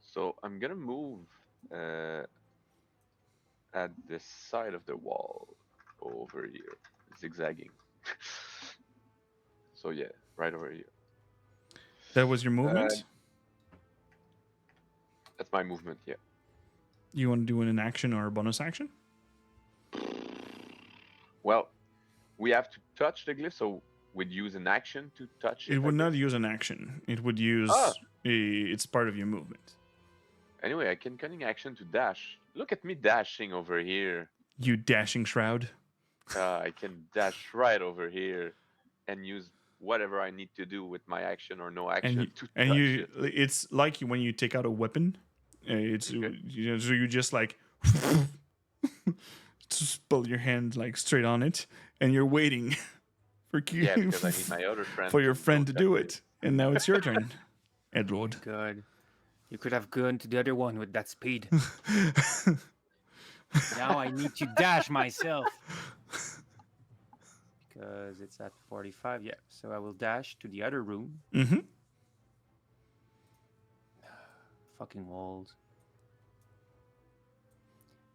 So I'm gonna move at the side of the wall over here, zigzagging. So yeah, right over here. That was your movement? That's my movement. Yeah. You want to do an action or a bonus action? Well, we have to touch the glyph, so we'd use an action to touch it. It would I not guess. use an action. It would use it's part of your movement. Anyway, I can cunning action to dash. Look at me dashing over here. You dashing Shroud. I can dash right over here and use whatever I need to do with my action or no action to touch it. It's like when you take out a weapon. It's Okay. so you just like just pull your hand like straight on it, and you're waiting for Yeah, because I need my other friend for your friend to go do touch it. And now it's your turn, Edward. God, you could have gone to the other one with that speed. Now I need to dash myself. Because it's at 45, yeah. So I will dash to the other room. Mm-hmm. Fucking walls.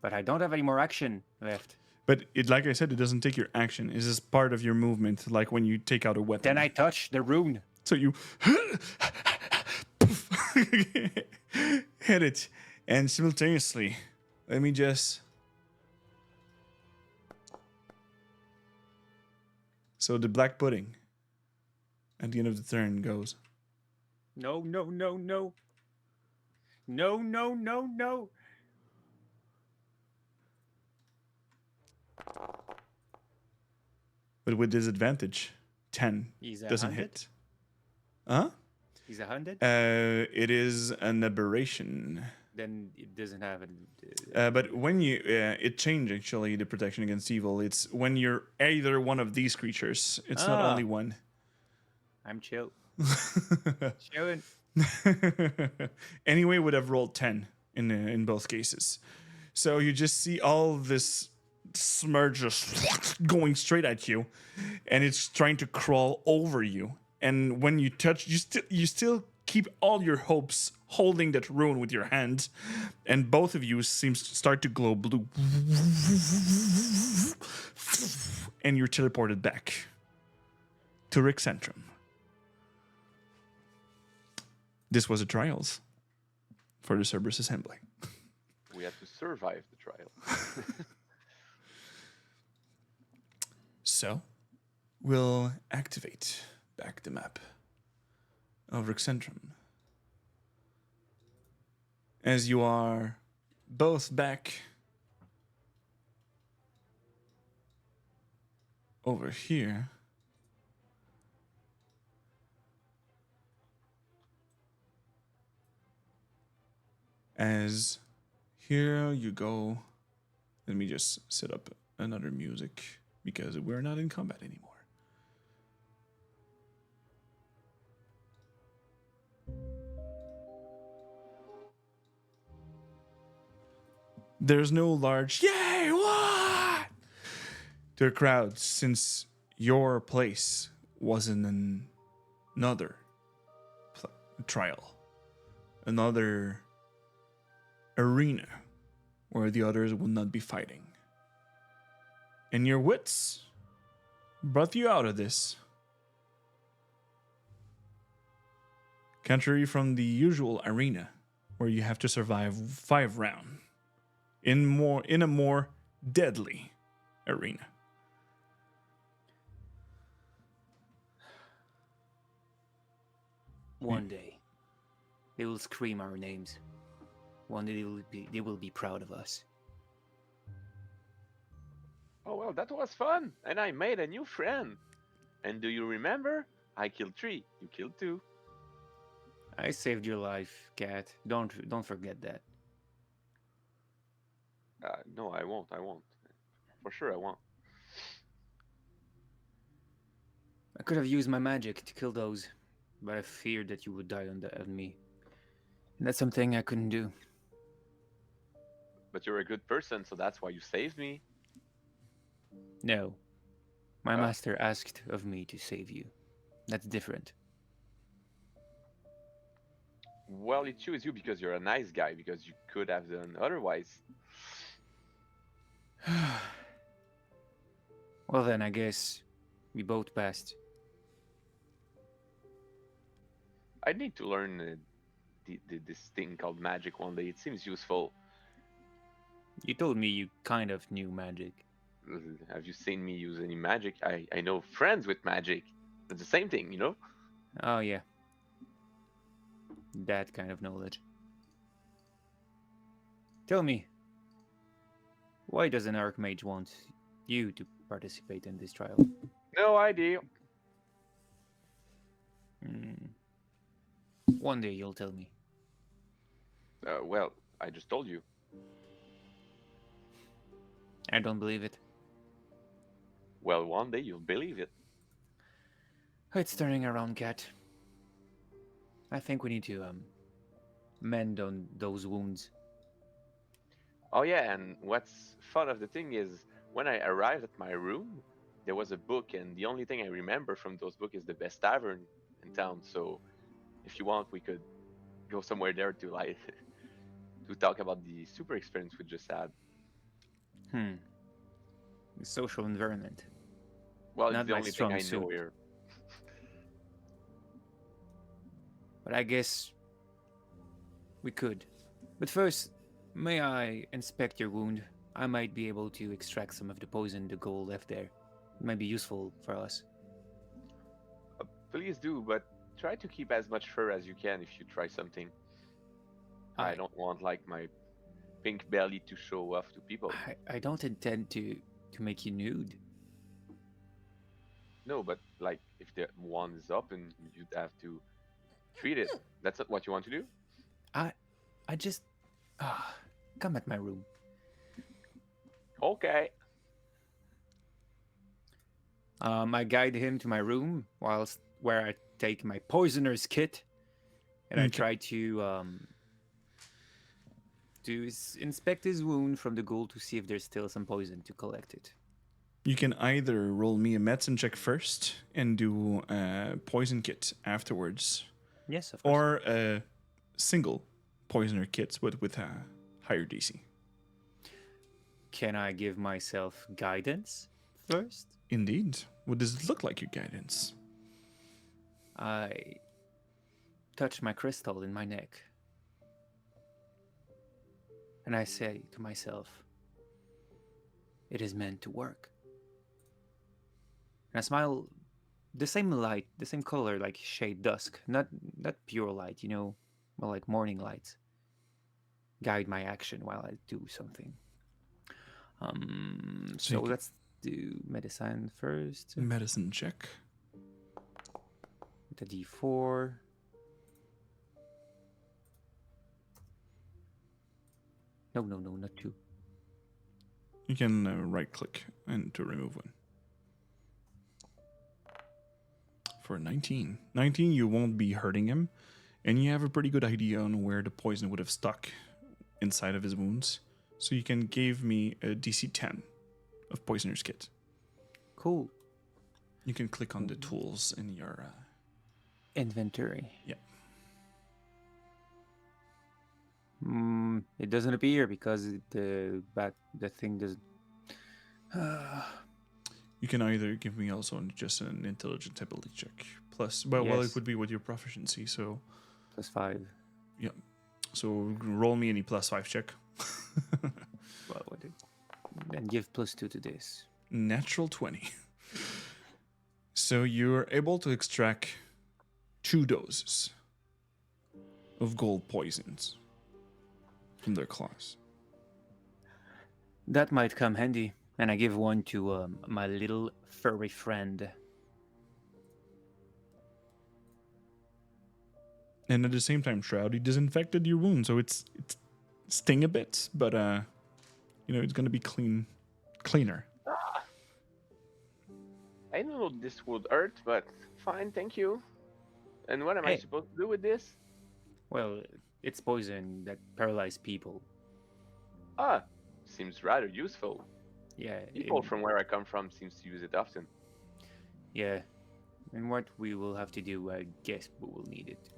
But I don't have any more action left. But like I said, it doesn't take your action. It's just part of your movement, like when you take out a weapon. Then I touch the rune. So you hit it, and simultaneously, let me just. So the black pudding at the end of the turn goes. No, no, no, no. No, no, no, no. But with disadvantage, 10 He's doesn't 100? hit. Huh? He's 100? It is an aberration. Then it doesn't have an. But when you, it changed actually the protection against evil. It's when you're either one of these creatures. It's not Ah. only one. I'm chill. Chilling. Anyway, would have rolled 10 in both cases. So you just see all this smurge just going straight at you, and it's trying to crawl over you. And when you touch, you still keep all your hopes holding that rune with your hand, and both of you seems to start to glow blue, and you're teleported back to Rick Centrum. This was a trials for the Cerberus Assembly. We had to survive the trial. So, we'll activate back the map of Rick Centrum. As you are both back over here, as here you go. Let me just set up another music because we're not in combat anymore. There's no large yay, what? To the crowd, since your place was in another trial, another arena where the others will not be fighting. And your wits brought you out of this. Contrary from the usual arena where you have to survive 5 rounds. In a more deadly arena. One day, they will scream our names. One day they will be proud of us. Oh well, that was fun, and I made a new friend. And do you remember? I killed 3, you killed 2. I saved your life, Cat. Don't forget that. No, I won't. For sure, I won't. I could have used my magic to kill those, but I feared that you would die on me. And that's something I couldn't do. But you're a good person, so that's why you saved me. No. My master asked of me to save you. That's different. Well, he chose you because you're a nice guy, because you could have done otherwise. Well then, I guess we both passed. I need to learn this thing called magic one day. It seems useful. You told me you kind of knew magic. Have you seen me use any magic? I know friends with magic. It's the same thing, you know? Oh yeah. That kind of knowledge. Tell me, why does an Archmage want you to participate in this trial? No idea. One day you'll tell me. Well, I just told you. I don't believe it. Well, one day you'll believe it. It's turning around, Cat. I think we need to mend on those wounds. Oh yeah, and what's fun of the thing is, when I arrived at my room, there was a book, and the only thing I remember from those books is the best tavern in town. So, if you want, we could go somewhere there to to talk about the super experience we just had. The social environment. Well, Not it's the my only thing strong I know suit. here. But I guess we could. But first, may I inspect your wound? I might be able to extract some of the poison the ghoul left there. It might be useful for us. Please do, but try to keep as much fur as you can if you try something. I don't want like my pink belly to show off to people. I don't intend to make you nude. No, but like if the one is up and you'd have to treat it. That's not what you want to do? I just come at my room. Okay. I guide him to my room where I take my poisoner's kit and I try to to inspect his wound from the ghoul to see if there's still some poison to collect it. You can either roll me a medicine check first and do a poison kit afterwards, Yes, of course. or a single poisoner kit, but with a higher DC. Can I give myself guidance first? Indeed. What does it look like, your guidance? I touch my crystal in my neck. And I say to myself, it is meant to work. And I smile, the same light, the same color, like shade dusk, not pure light, more like morning light. Guide my action while I do something. So let's do medicine first. Medicine check. The D4. No, not 2. You can right click and to remove one. For 19. 19, you won't be hurting him, and you have a pretty good idea on where the poison would have stuck inside of his wounds. So you can give me a DC 10 of Poisoner's Kit. Cool. You can click on the tools in your... Inventory. Yeah. It doesn't appear because the thing doesn't... You can either give me also just an intelligence ability check. Plus, well, it Yes. would be with your proficiency, so... +5. Yeah. So roll me any +5 check. Well, then give +2 to this. Natural 20. So you're able to extract 2 doses of gold poisons from their claws. That might come handy. And I give one to my little furry friend. And at the same time, Shroud, you disinfected your wound, so it's sting a bit, but it's gonna be cleaner. I don't know this would hurt, but fine, thank you. And what am I Hey. supposed to do with this? Well, it's poison that paralyzes people. Ah, seems rather useful. Yeah. People from where I come from seems to use it often. Yeah. And what we will have to do, I guess we will need it.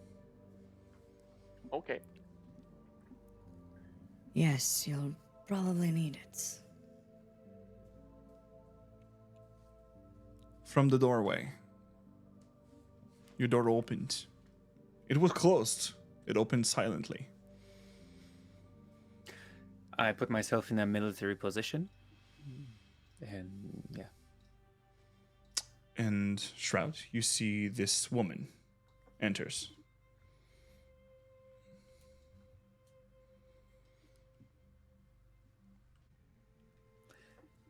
Okay. Yes, you'll probably need it. From the doorway, your door opened. It was closed. It opened silently. I put myself in a military position. And yeah. And Shroud, you see this woman enters.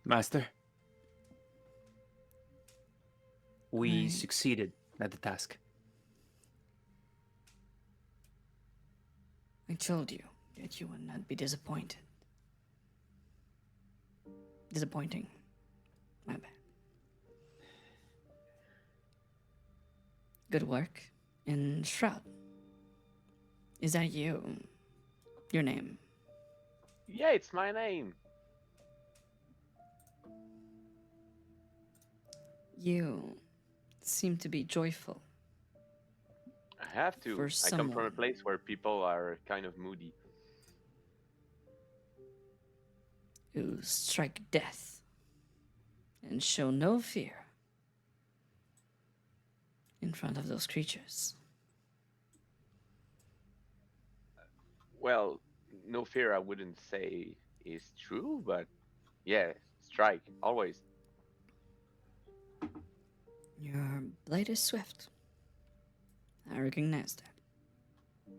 Master, we I- succeeded at the task. I told you that you would not be disappointed. Disappointing. My bad. Good work. And Shroud. Is that you? Your name? Yeah, it's my name. You seem to be joyful. I have to. For I come from a someone. place where people are kind of moody. You strike death and show no fear in front of those creatures. Well, no fear I wouldn't say is true, but yeah, strike, always. Your blade is swift. I recognize that.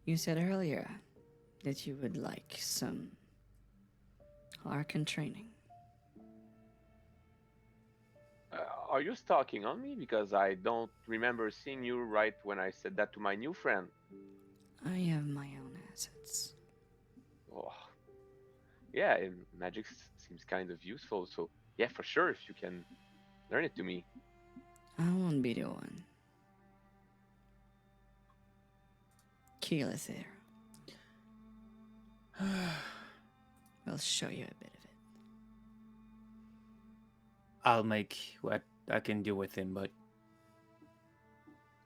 You said earlier that you would like some Arcan training. Are you stalking on me? Because I don't remember seeing you right when I said that to my new friend. I have my own assets. Oh. Yeah, magic seems kind of useful, so yeah, for sure, if you can learn it to me. I won't be the one. Keyleth here. We'll show you a bit of it. I'll make what I can do with him, but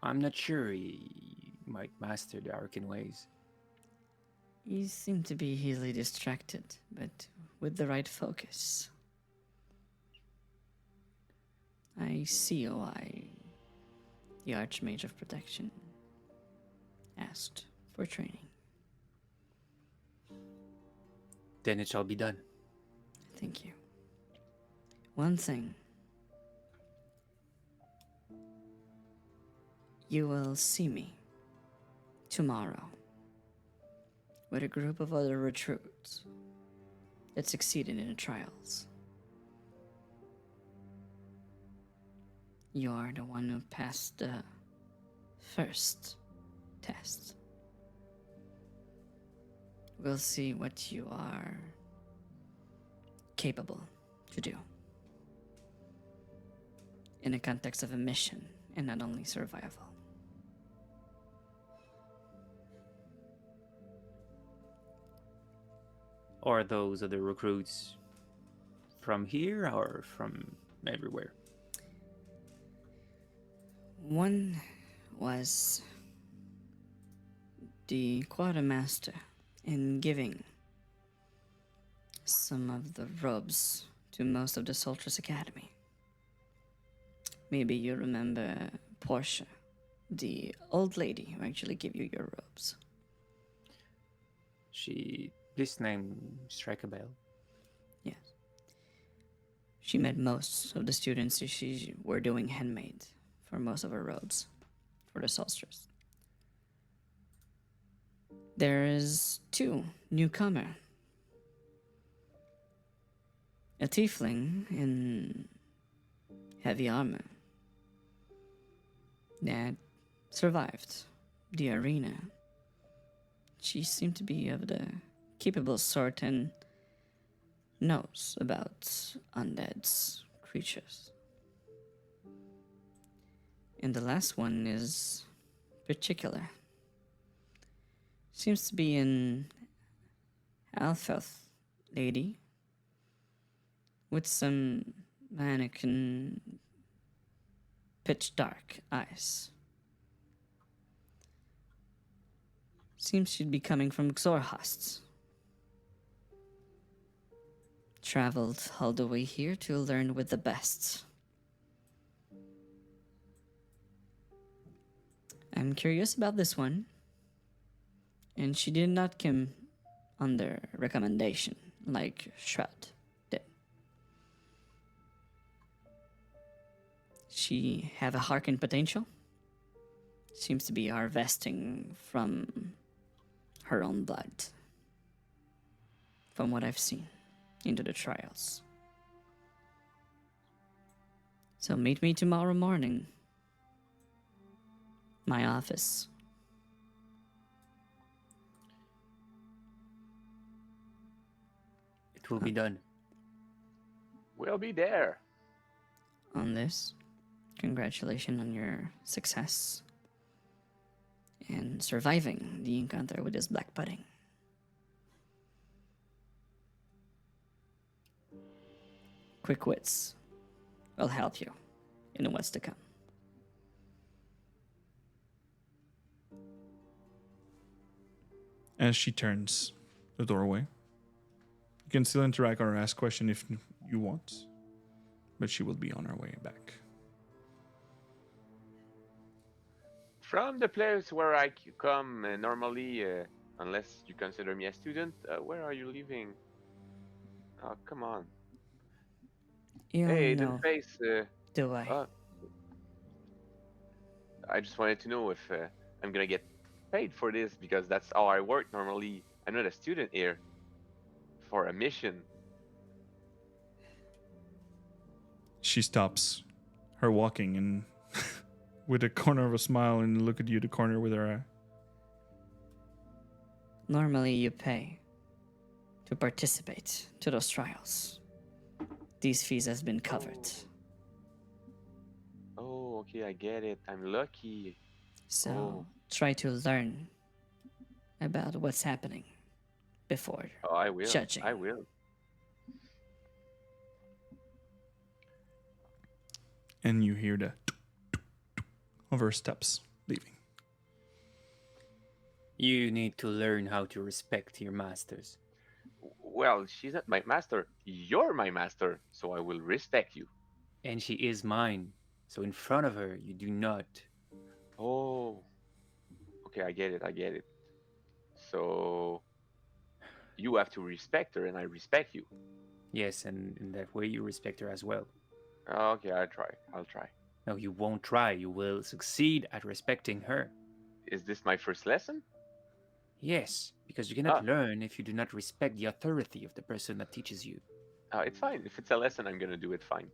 I'm not sure he might master the Arcan ways. You seem to be easily distracted, but with the right focus. I see why the Archmage of Protection asked for training. Then it shall be done. Thank you. One thing. You will see me tomorrow with a group of other recruits that succeeded in the trials. You are the one who passed the first test. We'll see what you are capable to do in the context of a mission and not only survival. Or those other recruits from here or from everywhere? One was the quartermaster in giving some of the robes to most of the Soldiers Academy. Maybe you remember Portia, the old lady who actually gave you your robes. This name strike a bell. Yes. She met most of the students as she were doing handmade for most of her robes for the solstice. There is two newcomer. A tiefling in heavy armor that survived the arena. She seemed to be of the capable sort and knows about undead creatures. And the last one is particular. Seems to be an Alphath lady with some mannequin pitch dark eyes. Seems she'd be coming from Xorhast. Traveled all the way here to learn with the best. I'm curious about this one. And she did not come under recommendation like Shroud did. She have a Harken potential. Seems to be harvesting from her own blood. From what I've seen into the trials. So meet me tomorrow morning. My office. It will be done. We'll be there. On this, congratulations on your success and surviving the encounter with this black pudding. Quick wits will help you in what's to come. As she turns the doorway, you can still interact or ask question if you want, but she will be on her way back. From the place where I come normally, unless you consider me a student, where are you living? Oh, come on. You Hey, know, the face. do I? I just wanted to know if I'm gonna get paid for this because that's how I work normally. I'm not a student here for a mission. She stops her walking and with a corner of a smile and look at you the corner with her eye. Normally you pay to participate to those trials. These fees has been covered. Oh, okay, I get it. I'm lucky. So try to learn about what's happening before Oh, I will. judging. I will. and you hear the of her steps leaving. You need to learn how to respect your masters. Well, she's not my master. You're my master, so I will respect you. And she is mine. So in front of her, you do not. Oh, okay, I get it. I get it. So you have to respect her, and I respect you. Yes, and in that way, you respect her as well. Okay, I'll try. I'll try. No, you won't try. You will succeed at respecting her. Is this my first lesson? Yes, because you Ah, cannot learn if you do not respect the authority of the person that teaches you. it's fine. If it's a lesson, I'm gonna do it fine.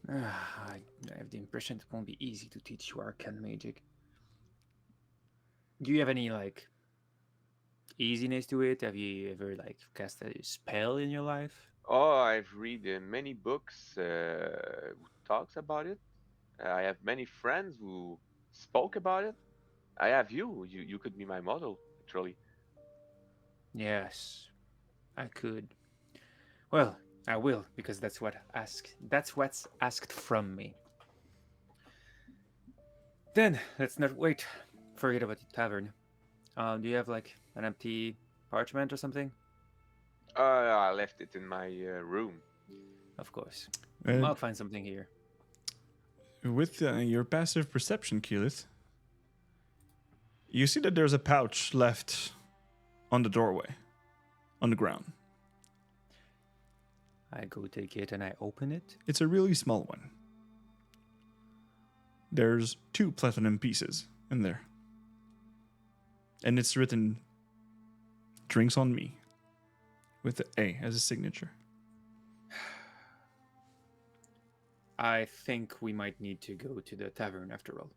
I have the impression it won't be easy to teach you arcane magic. Do you have any like easiness to it? Have you ever like cast a spell in your life? Oh, I've read many books who talks about it. I have many friends who spoke about it. I have you. You could be my model, actually. Yes, I could. Well, I will because that's what's asked from me. Then let's not wait. Forget about the tavern. Do you have like an empty parchment or something? I left it in my room. Of course. Uh, I'll find something here. with your passive perception, Keyleth, you see that there's a pouch left on the doorway, on the ground. I go take it and I open it. It's a really small one. There's 2 platinum pieces in there. And it's written, "Drinks on me," with the A as a signature. I think we might need to go to the tavern after all.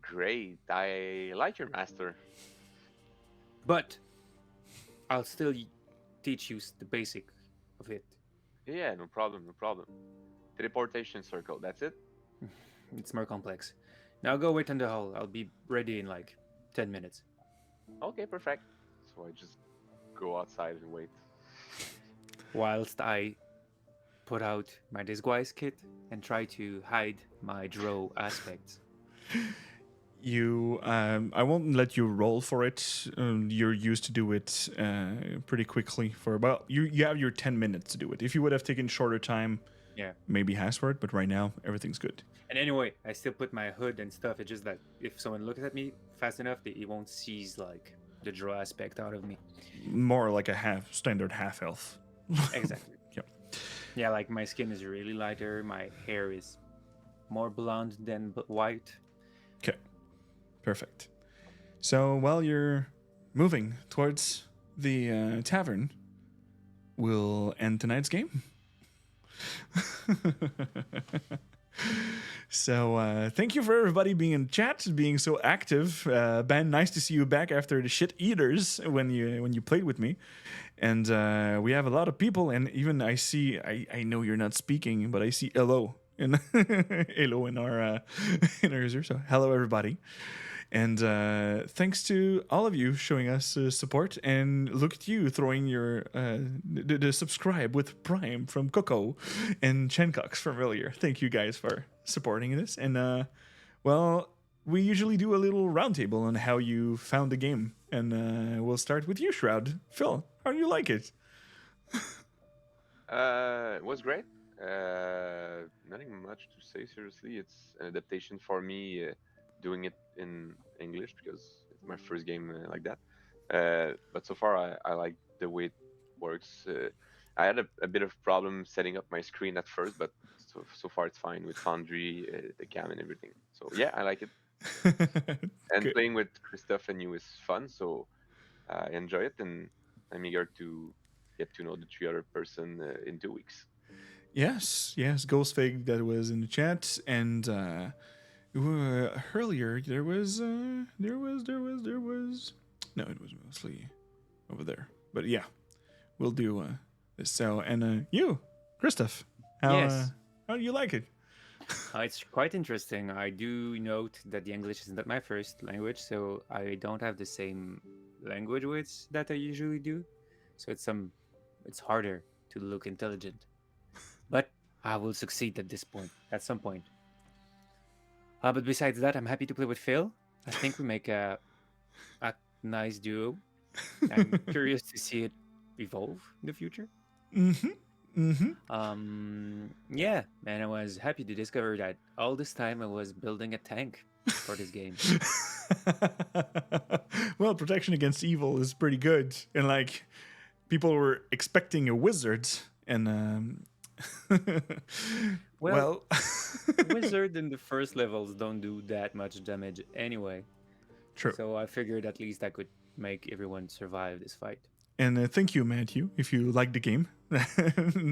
Great. I like your master. But I'll still teach you the basic of it. Yeah, no problem, no problem. Teleportation circle, that's it? It's more complex. Now go wait in the hall. I'll be ready in like 10 minutes. Okay, perfect. So I just go outside and wait. Whilst I put out my disguise kit and try to hide my drow aspects. I won't let you roll for it. You're used to do it pretty quickly. You have your 10 minutes to do it. If you would have taken shorter time, Yeah. maybe Hasword, but right now everything's good. And anyway, I still put my hood and stuff. It's just that if someone looks at me fast enough, it won't seize like the drow aspect out of me. More like a standard half elf. Exactly. Yep. Yeah, like my skin is really lighter. My hair is more blonde than white. Okay, perfect. So while you're moving towards the tavern, we'll end tonight's game. So thank you for everybody being in chat, being so active. Ben, nice to see you back after the shit eaters when you played with me. And we have a lot of people, and even I know you're not speaking, but I see hello in hello in our user. So hello everybody. And thanks to all of you showing us support, and look at you throwing your the subscribe with Prime from Coco and Chencox from earlier. Thank you guys for supporting this. And well, we usually do a little roundtable on how you found the game, and we'll start with you, Shroud. Phil, how do you like it? It was great. Nothing much to say, seriously. It's an adaptation for me, doing it in English because it's my first game like that. But so far, I like the way it works. I had a bit of problem setting up my screen at first, but so far it's fine with Foundry, the cam, and everything. So yeah, I like it. And Good. playing with Christophe and you is fun, so I enjoy it, and I'm eager to get to know the 3 other person in 2 weeks. Yes, Ghostfake that was in the chat, and earlier there was no, it was mostly over there, but yeah, we'll do this. So, and you, Christoph, Yes. how do you like it? It's quite interesting. I do note that the English is not my first language, so I don't have the same language weights that I usually do. So it's harder to look intelligent. but I will succeed at this point, at some point. But besides that, I'm happy to play with Phil. I think we make a nice duo. I'm curious to see it evolve in the future. Yeah, and I was happy to discover that all this time I was building a tank for this game. Well, protection against evil is pretty good, and like people were expecting a wizard, and Well, Wizard in the first levels don't do that much damage anyway. true. So I figured at least I could make everyone survive this fight. And thank you, Matthew, if you like the game.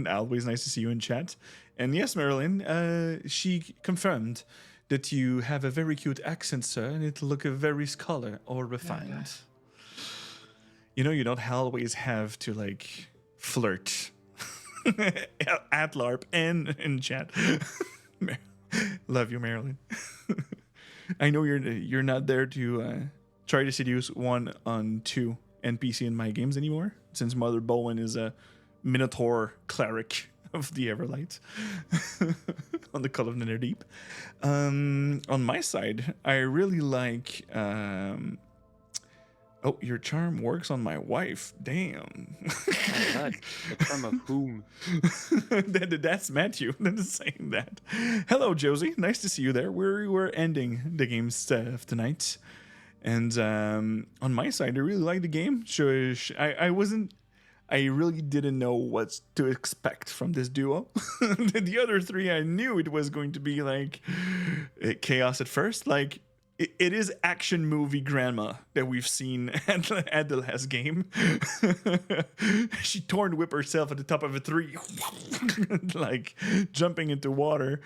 Always nice to see you in chat. And yes, Marilyn, she confirmed that you have a very cute accent, sir, and it look very scholar or refined. You know, you don't always have to like flirt at LARP and in chat. Love you, Marilyn. I know you're not there to try to seduce 1-on-2 NPC in my games anymore, since Mother Bowen is a Minotaur cleric of the Everlight on the Call of the Netherdeep. On my side, I really like. Oh, your charm works on my wife. Damn. Oh, God. The charm of whom? That's Matthew that is saying that. Hello, Josie. Nice to see you there. We're ending the game stuff tonight. And on my side, I really like the game. I really didn't know what to expect from this duo. The other three, I knew it was going to be like chaos at first. Like, it is action movie grandma that we've seen at the last game. She torn whip herself at the top of a tree, like jumping into water.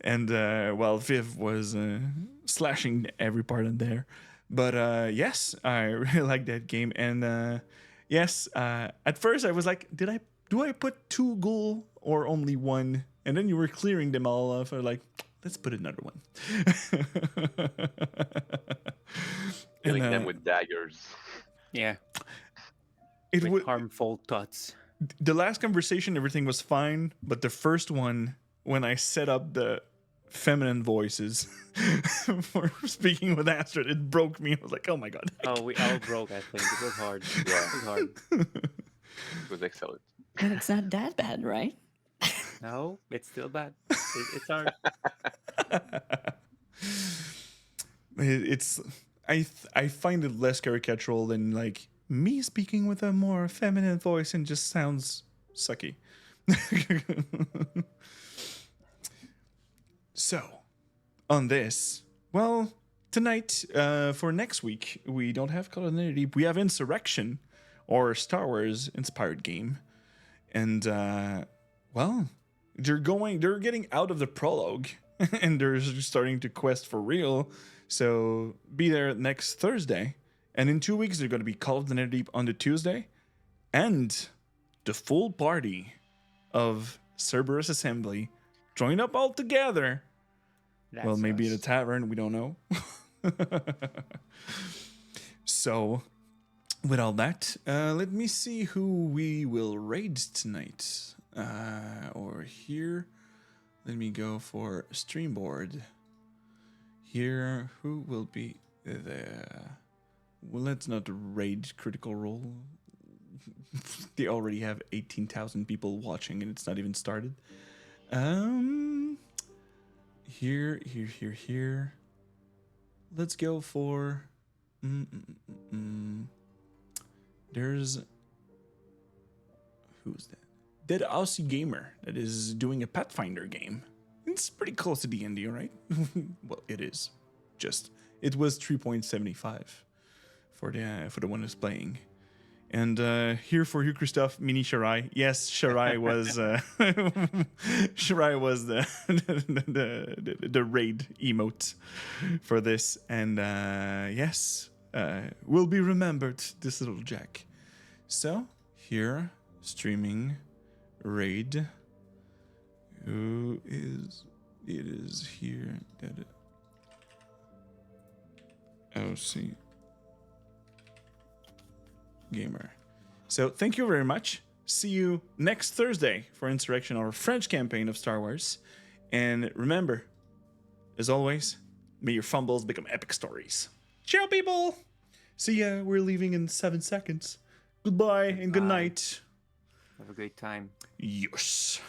And while Viv was slashing every part in there. But yes, I really like that game. And yes, at first I was like, do I put 2 ghoul or only 1? And then you were clearing them all off. I was like, let's put another one. Killing them with daggers. Yeah. It With would. harmful thoughts. The last conversation, everything was fine, but the first one, when I set up the feminine voices for speaking with Astrid, it broke me. I was like, oh my god. Oh, we all broke, I think. It was hard. Yeah. It was hard. It was excellent. But it's not that bad, right? No, it's still bad. It's hard. It's I find it less caricatural than like me speaking with a more feminine voice and just sounds sucky. So, on this, well, tonight for next week we don't have Call of the Netherdeep. We have Insurrection, or Star Wars inspired game, and well, they're getting out of the prologue and they're starting to quest for real. So be there next Thursday. And in 2 weeks, they're going to be Call of the Netherdeep on the Tuesday. And the full party of Cerberus Assembly join up all together. Well, That's maybe us. at a tavern. We don't know. So, with all that, let me see who we will raid tonight. Or here, let me go for Streamboard. Here, who will be there? Well, let's not raid Critical Role. They already have 18,000 people watching and it's not even started. Here. Let's go for... There's... Who's that? Dead Aussie Gamer that is doing a Pathfinder game. It's pretty close to D&D, right? Well, it is. It was 3.75 for the one who's playing. And here for you, Christoph, Mini Shirai. Yes, Shirai was Shirai was the raid emote for this, and yes, will be remembered. This little Jack. So here, streaming raid. Who is? It is here. OC Gamer. So thank you very much. see you next Thursday for Insurrection, our French campaign of Star Wars. And remember, as always, may your fumbles become epic stories. Ciao, people! See ya. We're leaving in 7 seconds. Goodbye and good Goodbye. night. Have a great time. Yes.